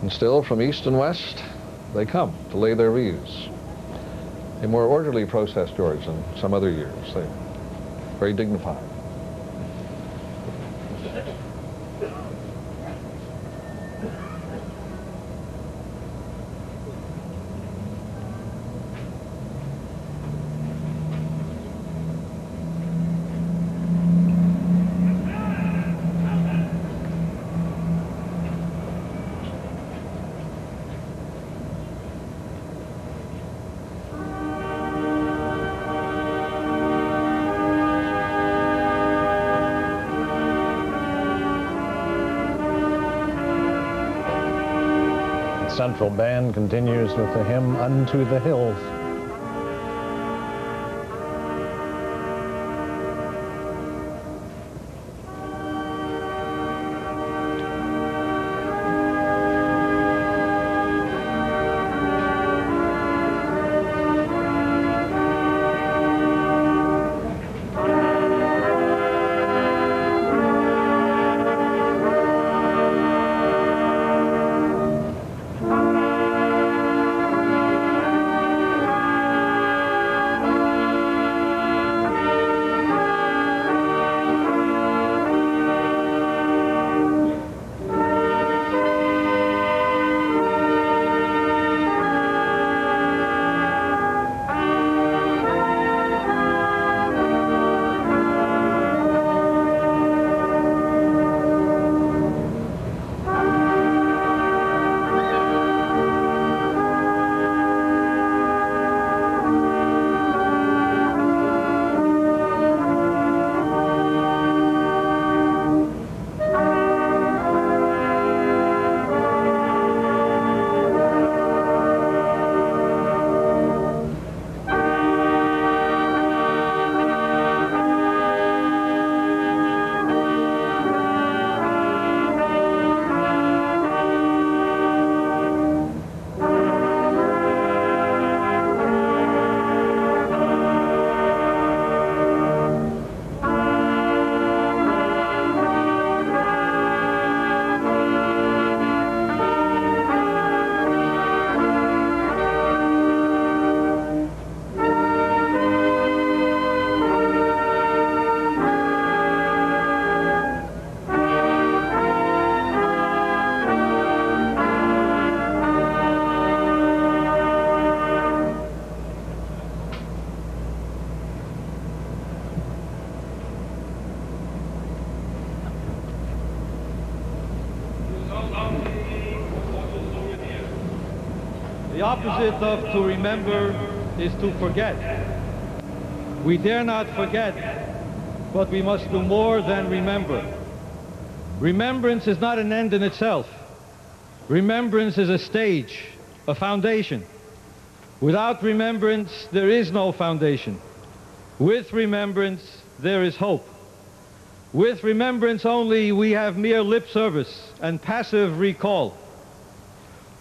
And still, from east and west, they come to lay their wreaths. A more orderly process, George, than some other years. They're very dignified. Central Band continues with the hymn Unto the Hills. The opposite of to remember is to forget. We dare not forget, but we must do more than remember. Remembrance is not an end in itself. Remembrance is a stage, a foundation. Without remembrance, there is no foundation. With remembrance, there is hope. With remembrance only, we have mere lip service and passive recall.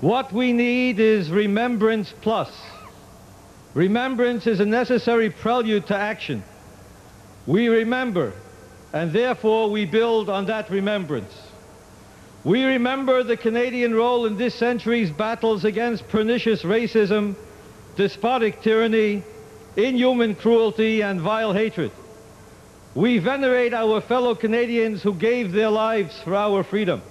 What we need is remembrance plus. Remembrance is a necessary prelude to action. We remember, and therefore we build on that remembrance. We remember the Canadian role in this century's battles against pernicious racism, despotic tyranny, inhuman cruelty, and vile hatred. We venerate our fellow Canadians who gave their lives for our freedom.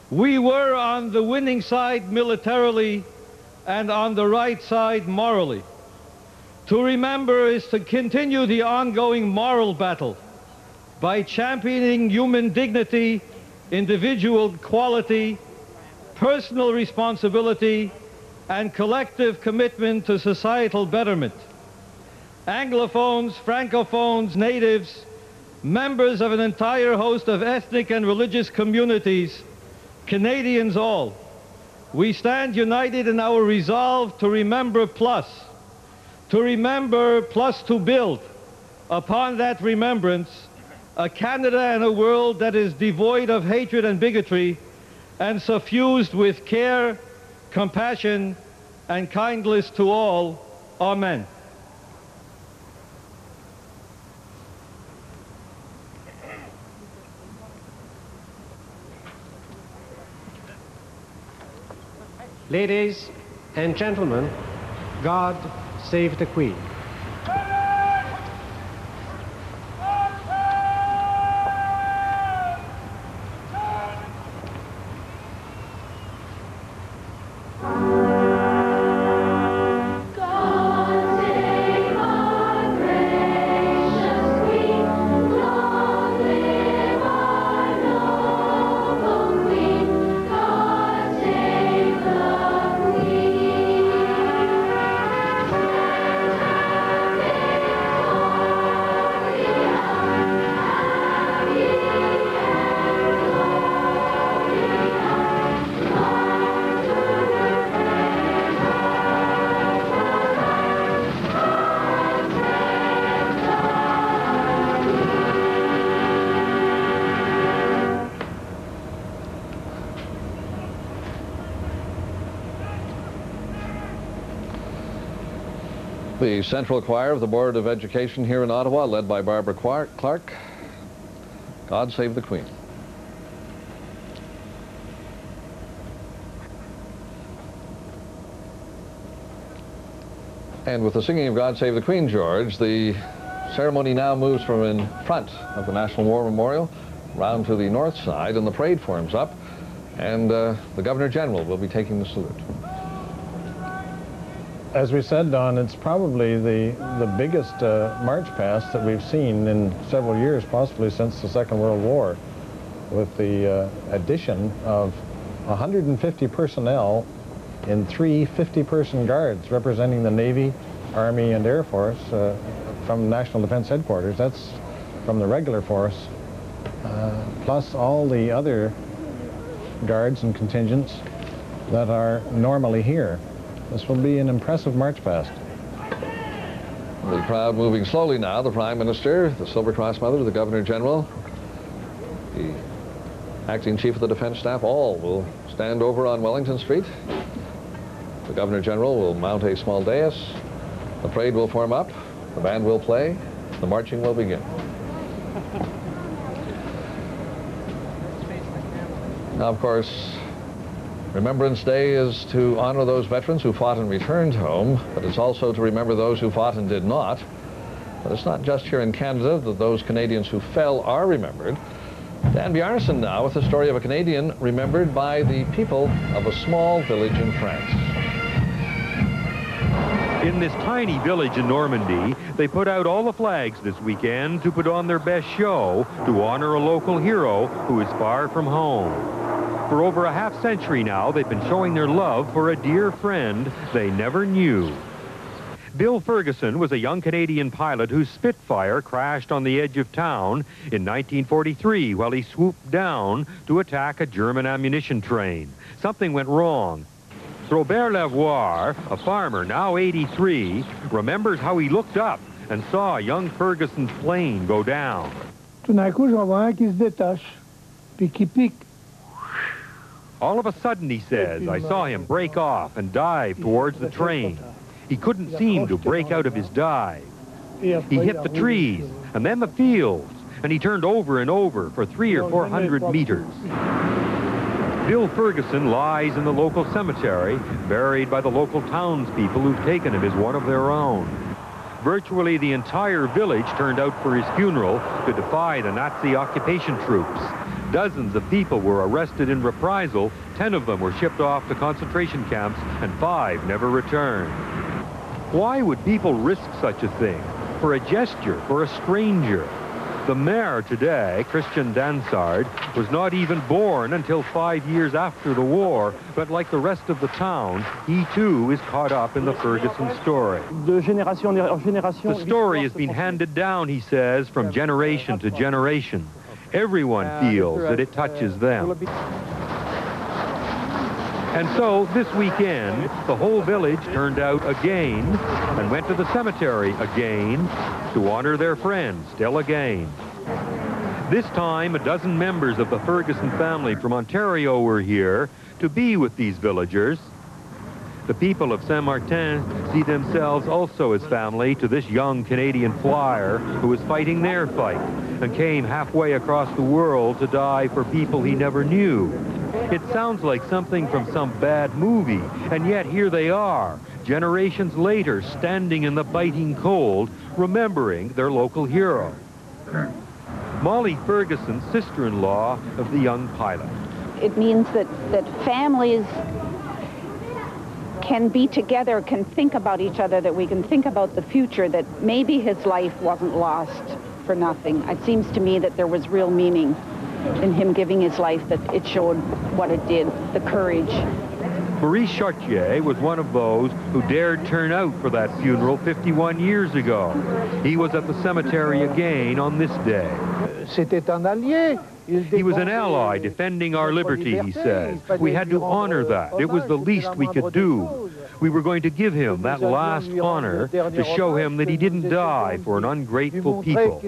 We were on the winning side militarily and on the right side morally. To remember is to continue the ongoing moral battle by championing human dignity, individual equality, personal responsibility, and collective commitment to societal betterment. Anglophones, Francophones, natives, members of an entire host of ethnic and religious communities, Canadians all, we stand united in our resolve to remember plus to build upon that remembrance a Canada and a world that is devoid of hatred and bigotry and suffused with care, compassion, and kindness to all. Amen. Ladies and gentlemen, God save the Queen. The Central Choir of the Board of Education here in Ottawa, led by Barbara Clark. God Save the Queen. And with the singing of God Save the Queen, George, the ceremony now moves from in front of the National War Memorial round to the north side, and the parade forms up, and the Governor General will be taking the salute. As we said, Don, it's probably the biggest march past that we've seen in several years, possibly since the Second World War, with the addition of 150 personnel in 3 50-person guards representing the Navy, Army, and Air Force from National Defense Headquarters. That's from the regular force, plus all the other guards and contingents that are normally here. This will be an impressive march past. The crowd moving slowly now. The Prime Minister, the Silver Cross Mother, the Governor General, the Acting Chief of the Defense Staff, all will stand over on Wellington Street. The Governor General will mount a small dais. The parade will form up. The band will play. The marching will begin. Now, of course, Remembrance Day is to honor those veterans who fought and returned home, but it's also to remember those who fought and did not. But it's not just here in Canada that those Canadians who fell are remembered. Dan Bjarnason now with the story of a Canadian remembered by the people of a small village in France. In this tiny village in Normandy, they put out all the flags this weekend to put on their best show to honor a local hero who is far from home. For over a half-century now, they've been showing their love for a dear friend they never knew. Bill Ferguson was a young Canadian pilot whose Spitfire crashed on the edge of town in 1943 while he swooped down to attack a German ammunition train. Something went wrong. Robert Lavoie, a farmer now 83, remembers how he looked up and saw young Ferguson's plane go down. Tout d'un coup, j'en vois un qui se détache, puis qui pique. All of a sudden, he says, I saw him break off and dive towards the train. He couldn't seem to break out of his dive. He hit the trees and then the fields, and he turned over and over for 300 or 400 meters. Bill Ferguson lies in the local cemetery, buried by the local townspeople who've taken him as one of their own. Virtually the entire village turned out for his funeral to defy the Nazi occupation troops. Dozens of people were arrested in reprisal. 10 of them were shipped off to concentration camps, and 5 never returned. Why would people risk such a thing? For a gesture, for a stranger? The mayor today, Christian Dansard, was not even born until 5 years after the war, but like the rest of the town, he too is caught up in the Ferguson story. The story has been handed down, he says, from generation to generation. Everyone feels that it touches them. And so, this weekend, the whole village turned out again and went to the cemetery again to honor their friend still again. This time, a dozen members of the Ferguson family from Ontario were here to be with these villagers. The people of Saint-Martin see themselves also as family to this young Canadian flyer who is fighting their fight and came halfway across the world to die for people he never knew. It sounds like something from some bad movie, and yet here they are, generations later, standing in the biting cold, remembering their local hero. Molly Ferguson, sister-in-law of the young pilot. It means that families can be together, can think about each other, that we can think about the future, that maybe his life wasn't lost for nothing. It seems to me that there was real meaning in him giving his life, that it showed what it did, the courage. Maurice Chartier was one of those who dared turn out for that funeral 51 years ago. He was at the cemetery again on this day. He was an ally defending our liberty, he says. We had to honor that. It was the least we could do. We were going to give him that last honor to show him that he didn't die for an ungrateful people.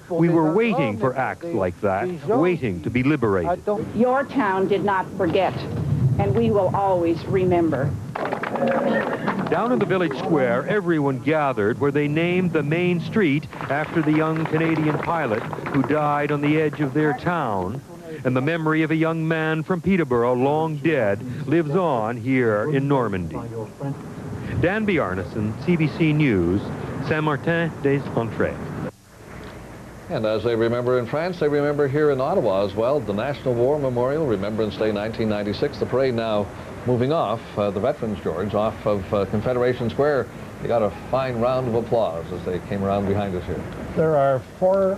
We were waiting for acts like that, waiting to be liberated. Your town did not forget, and we will always remember. Down in the village square, everyone gathered where they named the main street after the young Canadian pilot who died on the edge of their town. And the memory of a young man from Peterborough, long dead, lives on here in Normandy. Dan Bjarnason, CBC News, Saint-Martin-des-Entrées. And as they remember in France, they remember here in Ottawa as well, the National War Memorial, Remembrance Day 1996. The parade now moving off the Veterans George, off of Confederation Square. They got a fine round of applause as they came around behind us here. There are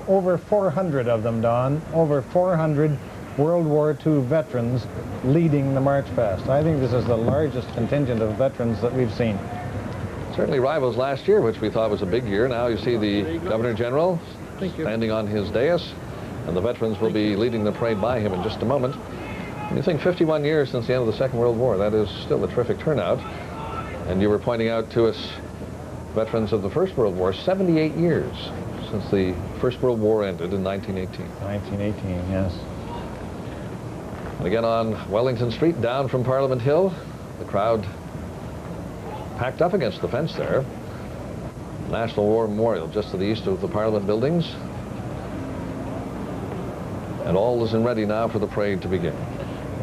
over 400 of them, Don. Over 400 World War II veterans leading the March Past. I think this is the largest contingent of veterans that we've seen. Certainly rivals last year, which we thought was a big year. Now you see the Governor General standing on his dais, and the veterans will be leading the parade by him in just a moment. When you think 51 years since the end of the Second World War, that is still a terrific turnout. And you were pointing out to us veterans of the First World War, 78 years since the First World War ended in 1918. 1918, yes. And again on Wellington Street, down from Parliament Hill, the crowd packed up against the fence there. National War Memorial just to the east of the Parliament buildings. And all is in ready now for the parade to begin.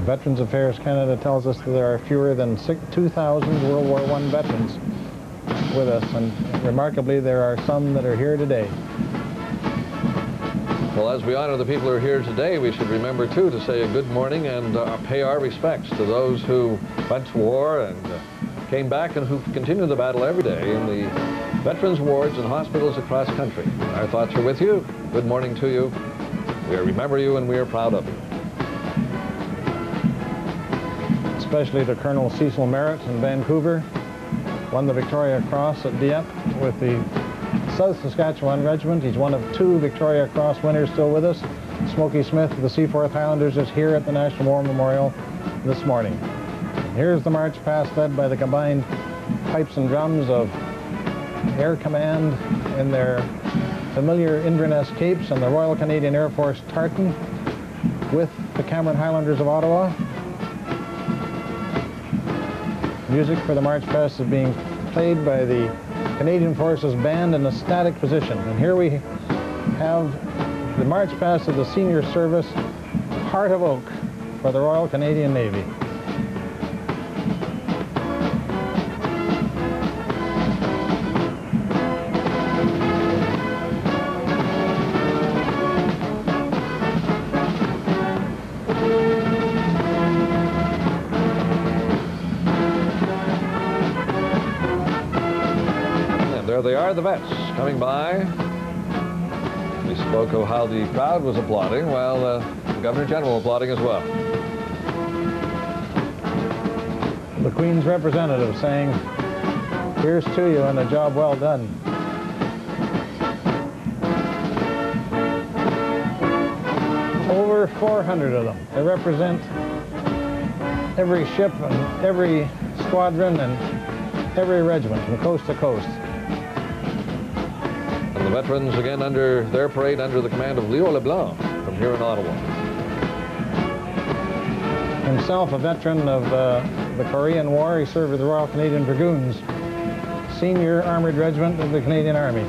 Veterans Affairs Canada tells us that there are fewer than 2,000 World War I veterans with us, and remarkably there are some that are here today. Well, as we honor the people who are here today, we should remember too to say a good morning and pay our respects to those who went to war and came back and who continue the battle every day in the veterans wards and hospitals across country. Our thoughts are with you. Good morning to you. We remember you and we are proud of you. especially to Colonel Cecil Merritt in Vancouver. Won the Victoria Cross at Dieppe with the South Saskatchewan Regiment. He's one of 2 Victoria Cross winners still with us. Smokey Smith of the Seaforth Highlanders is here at the National War Memorial this morning. Here's the march past led by the combined pipes and drums of Air Command in their familiar Inverness capes and the Royal Canadian Air Force tartan with the Cameron Highlanders of Ottawa. Music for the march past is being played by the Canadian Forces Band in a static position. And here we have the march past of the senior service, Heart of Oak, for the Royal Canadian Navy. There they are, the vets, coming by. We spoke of how the crowd was applauding, while the Governor General applauding as well. The Queen's representative saying, "Here's to you and a job well done." Over 400 of them. They represent every ship and every squadron and every regiment from coast to coast. And the veterans again under their parade under the command of Leo Leblanc from here in Ottawa. Himself a veteran of the Korean War, he served with the Royal Canadian Dragoons, Senior Armored Regiment of the Canadian Army.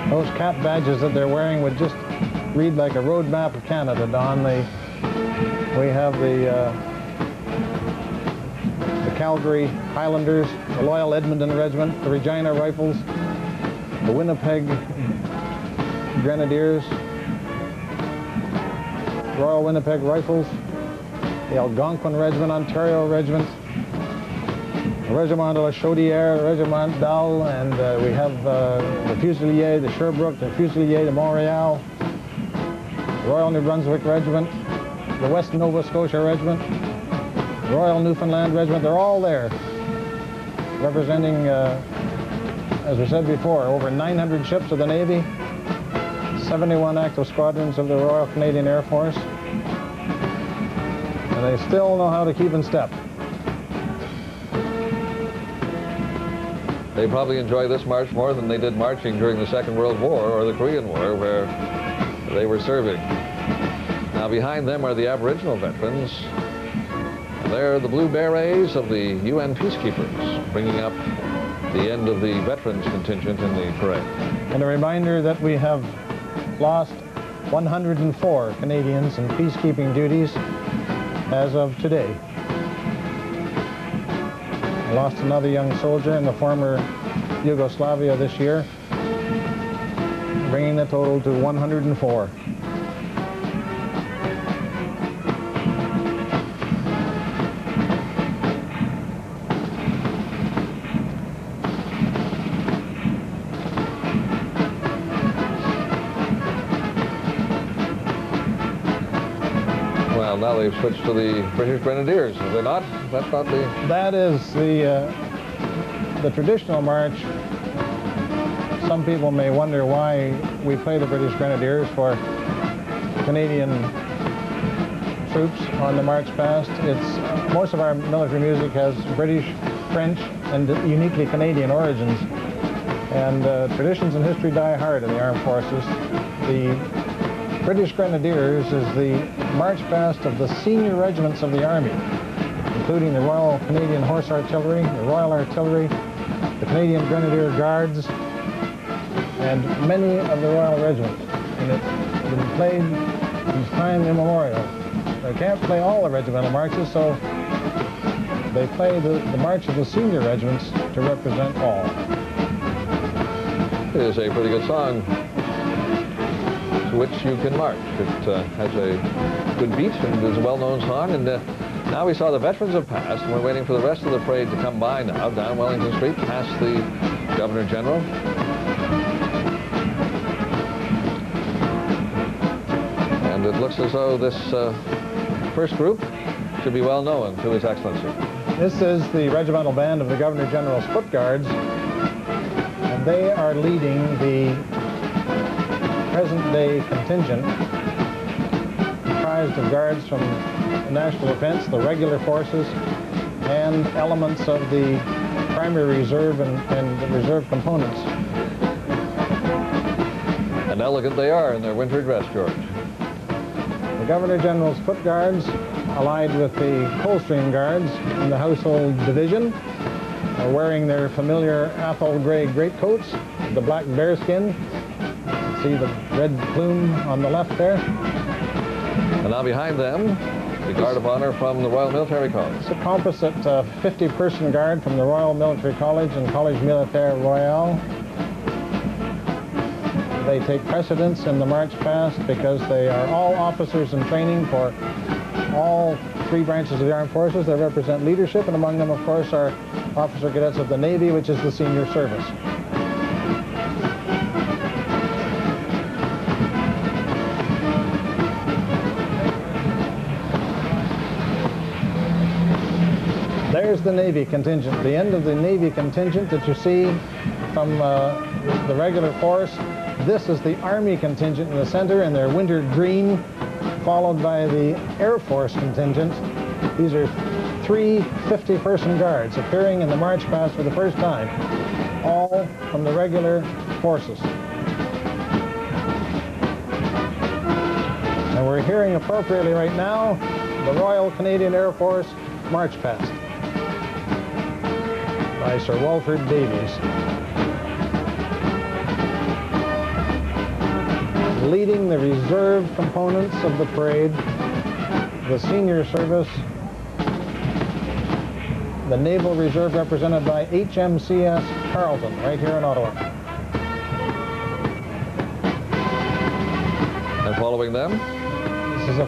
Those cap badges that they're wearing would just read like a road map of Canada, Don. We have the Calgary Highlanders, the Loyal Edmonton Regiment, the Regina Rifles, the Winnipeg Grenadiers, Royal Winnipeg Rifles, the Algonquin Regiment, Ontario Regiment, the Regiment de la Chaudière, the Regiment d'Al, and we have the Fusiliers de Sherbrooke, the Fusiliers de Montreal, the Royal New Brunswick Regiment, the West Nova Scotia Regiment, the Royal Newfoundland Regiment. They're all there representing, as we said before, over 900 ships of the Navy, 71 active squadrons of the Royal Canadian Air Force, and they still know how to keep in step. They probably enjoy this march more than they did marching during the Second World War or the Korean War, where they were serving. Now behind them are the Aboriginal veterans. They're the Blue Berets of the UN Peacekeepers, bringing up the end of the veterans contingent in the parade. And a reminder that we have lost 104 Canadians in peacekeeping duties as of today. We lost another young soldier in the former Yugoslavia this year, bringing the total to 104. Now they've switched to the British Grenadiers, have they not? That's not the... That is the traditional march. Some people may wonder why we play the British Grenadiers for Canadian troops on the march past. It's most of our military music has British, French, and uniquely Canadian origins. And traditions and history die hard in the armed forces. The British Grenadiers is the march past of the senior regiments of the Army, including the Royal Canadian Horse Artillery, the Royal Artillery, the Canadian Grenadier Guards, and many of the Royal Regiments. And it's been played since time immemorial. They can't play all the regimental marches, so they play the march of the senior regiments to represent all. It is a pretty good song, to which you can march. It has a good beat and is a well-known song. And now we saw the veterans have passed, and we're waiting for the rest of the parade to come by now, down Wellington Street, past the Governor General. it looks as though this first group should be well known to His Excellency. This is the Regimental Band of the Governor General's Foot Guards, and they are leading the present-day contingent comprised of guards from the national defense, the regular forces, and elements of the primary reserve and the reserve components. And elegant they are in their winter dress, George. The Governor General's Foot Guards, allied with the Coldstream Guards in the Household Division, are wearing their familiar Athol gray greatcoats, the black bearskin. See the red plume on the left there? And now behind them, the Guard of Honor from the Royal Military College. It's a composite 50-person guard from the Royal Military College and College Militaire Royal. They take precedence in the march past because they are all officers in training for all three branches of the armed forces. They represent leadership, and among them, of course, are officer cadets of the Navy, which is the senior service. There's the Navy contingent, the end of the Navy contingent that you see from the regular force. This is the Army contingent in the center in their winter green, followed by the Air Force contingent. These are three 50-person guards appearing in the march past for the first time, all from the regular forces. And we're hearing appropriately right now the Royal Canadian Air Force March Past by Sir Walford Davies. Leading the reserve components of the parade, the senior service, the Naval Reserve represented by HMCS Carleton, right here in Ottawa. And following them? This is a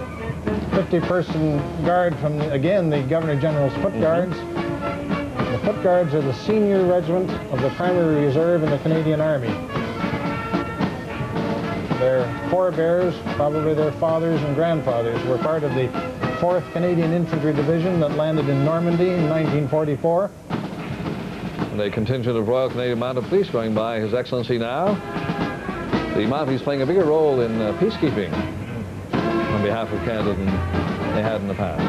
50-person guard from, again, the Governor General's Foot Guards. The Foot Guards are the senior regiment of the primary reserve in the Canadian Army. Their forebears, probably their fathers and grandfathers, were part of the 4th Canadian Infantry Division that landed in Normandy in 1944. And a contingent of Royal Canadian Mounted Police going by His Excellency now. The Mounties playing a bigger role in peacekeeping on behalf of Canada than they had in the past.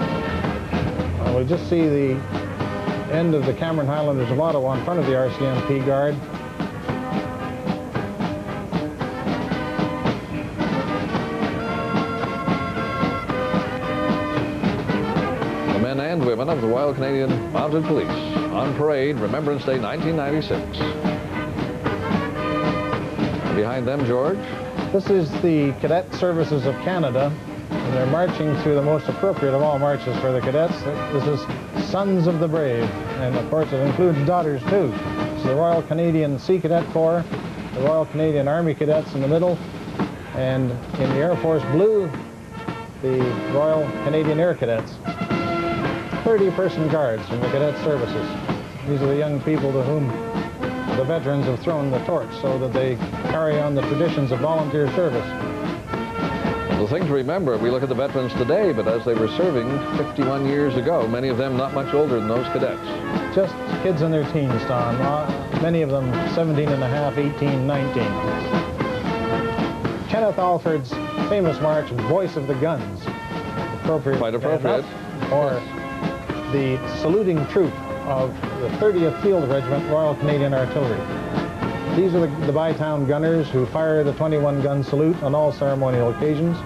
Well, we just see the end of the Cameron Highlanders of Ottawa in front of the RCMP Guard. And women of the Royal Canadian Mounted Police on parade, Remembrance Day 1996. And behind them, George? This is the Cadet Services of Canada, and they're marching to the most appropriate of all marches for the cadets. This is Sons of the Brave, and of course it includes daughters too. It's the Royal Canadian Sea Cadet Corps, the Royal Canadian Army Cadets in the middle, and in the Air Force Blue, the Royal Canadian Air Cadets. 30-person guards from the cadet services. These are the young people to whom the veterans have thrown the torch so that they carry on the traditions of volunteer service. The thing to remember, we look at the veterans today, but as they were serving 51 years ago, many of them not much older than those cadets. Just kids in their teens, Tom. Many of them 17 and a half, 18, 19. Kenneth Alford's famous march, Voice of the Guns. Appropriate. Quite appropriate. Or the saluting troop of the 30th Field Regiment, Royal Canadian Artillery. These are the Bytown gunners who fire the 21-gun salute on all ceremonial occasions,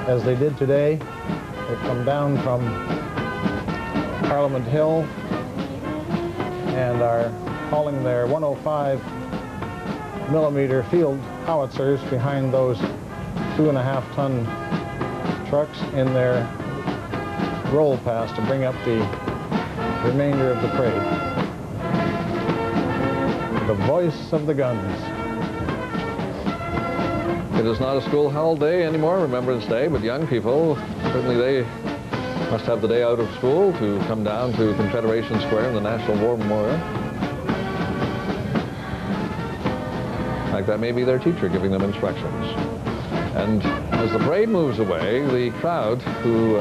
as they did today. They've come down from Parliament Hill and are hauling their 105 millimeter field howitzers behind those 2.5-ton trucks in their roll pass to bring up the remainder of the parade. The voice of the guns. It is not a school holiday anymore, Remembrance Day, but young people, certainly they must have the day out of school to come down to Confederation Square in the National War Memorial. In fact, that may be their teacher giving them instructions. And as the parade moves away, the crowd, who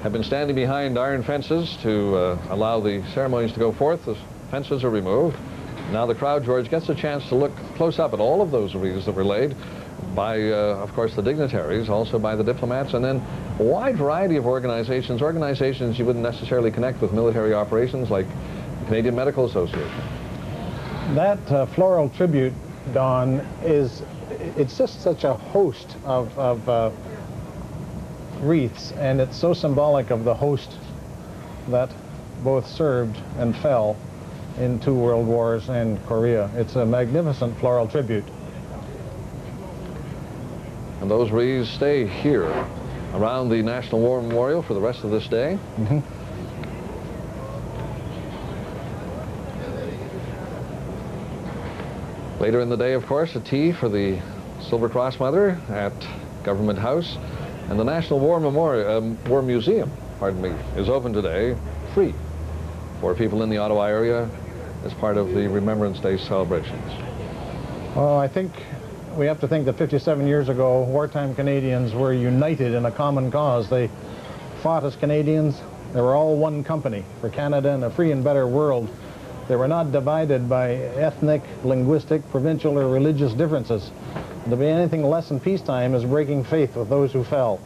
have been standing behind iron fences to allow the ceremonies to go forth, the fences are removed. Now the crowd, George, gets a chance to look close up at all of those wreaths that were laid by, of course, the dignitaries, also by the diplomats, and then a wide variety of organizations you wouldn't necessarily connect with military operations, like the Canadian Medical Association. That floral tribute, Don, it's just such a host of wreaths, and it's so symbolic of the host that both served and fell in 2 world wars and Korea. It's a magnificent floral tribute. And those wreaths stay here around the National War Memorial for the rest of this day. Mm-hmm. Later in the day, of course, a tea for the Silver Cross Mother at Government House. And the National War Museum, is open today, free, for people in the Ottawa area as part of the Remembrance Day celebrations. Well, I think we have to think that 57 years ago, wartime Canadians were united in a common cause. They fought as Canadians. They were all one company for Canada and a free and better world. They were not divided by ethnic, linguistic, provincial, or religious differences. To be anything less in peacetime is breaking faith with those who fell.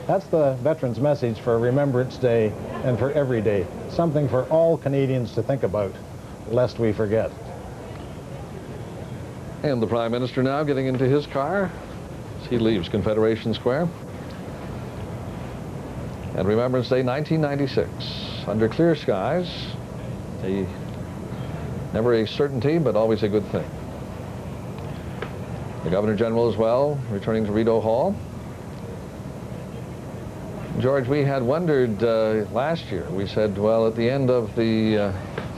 That's the Veterans' message for Remembrance Day and for every day. Something for all Canadians to think about, lest we forget. And the Prime Minister now getting into his car as he leaves Confederation Square. And Remembrance Day 1996, under clear skies, never a certainty, but always a good thing. The Governor General as well, returning to Rideau Hall. George, we had wondered last year, we said, well, at the end of the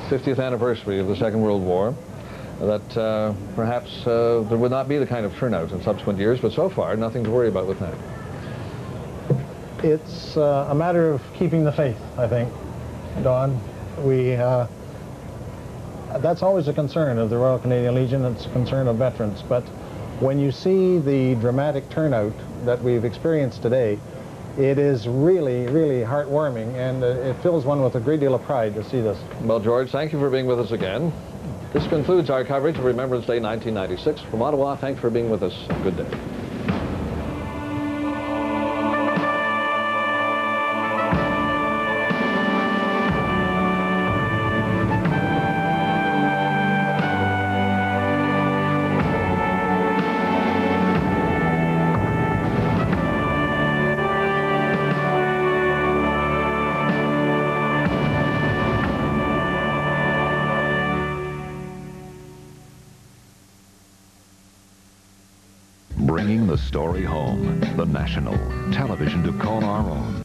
50th anniversary of the Second World War, that perhaps there would not be the kind of turnout in subsequent years, but so far, nothing to worry about with that. It's a matter of keeping the faith, I think, Don. That's always a concern of the Royal Canadian Legion. It's a concern of veterans. But when you see the dramatic turnout that we've experienced today, it is really, really heartwarming, and it fills one with a great deal of pride to see this. Well, George, thank you for being with us again. This concludes our coverage of Remembrance Day 1996. From Ottawa, thanks for being with us. Good day. Bringing the story home. The National. Television to call our own.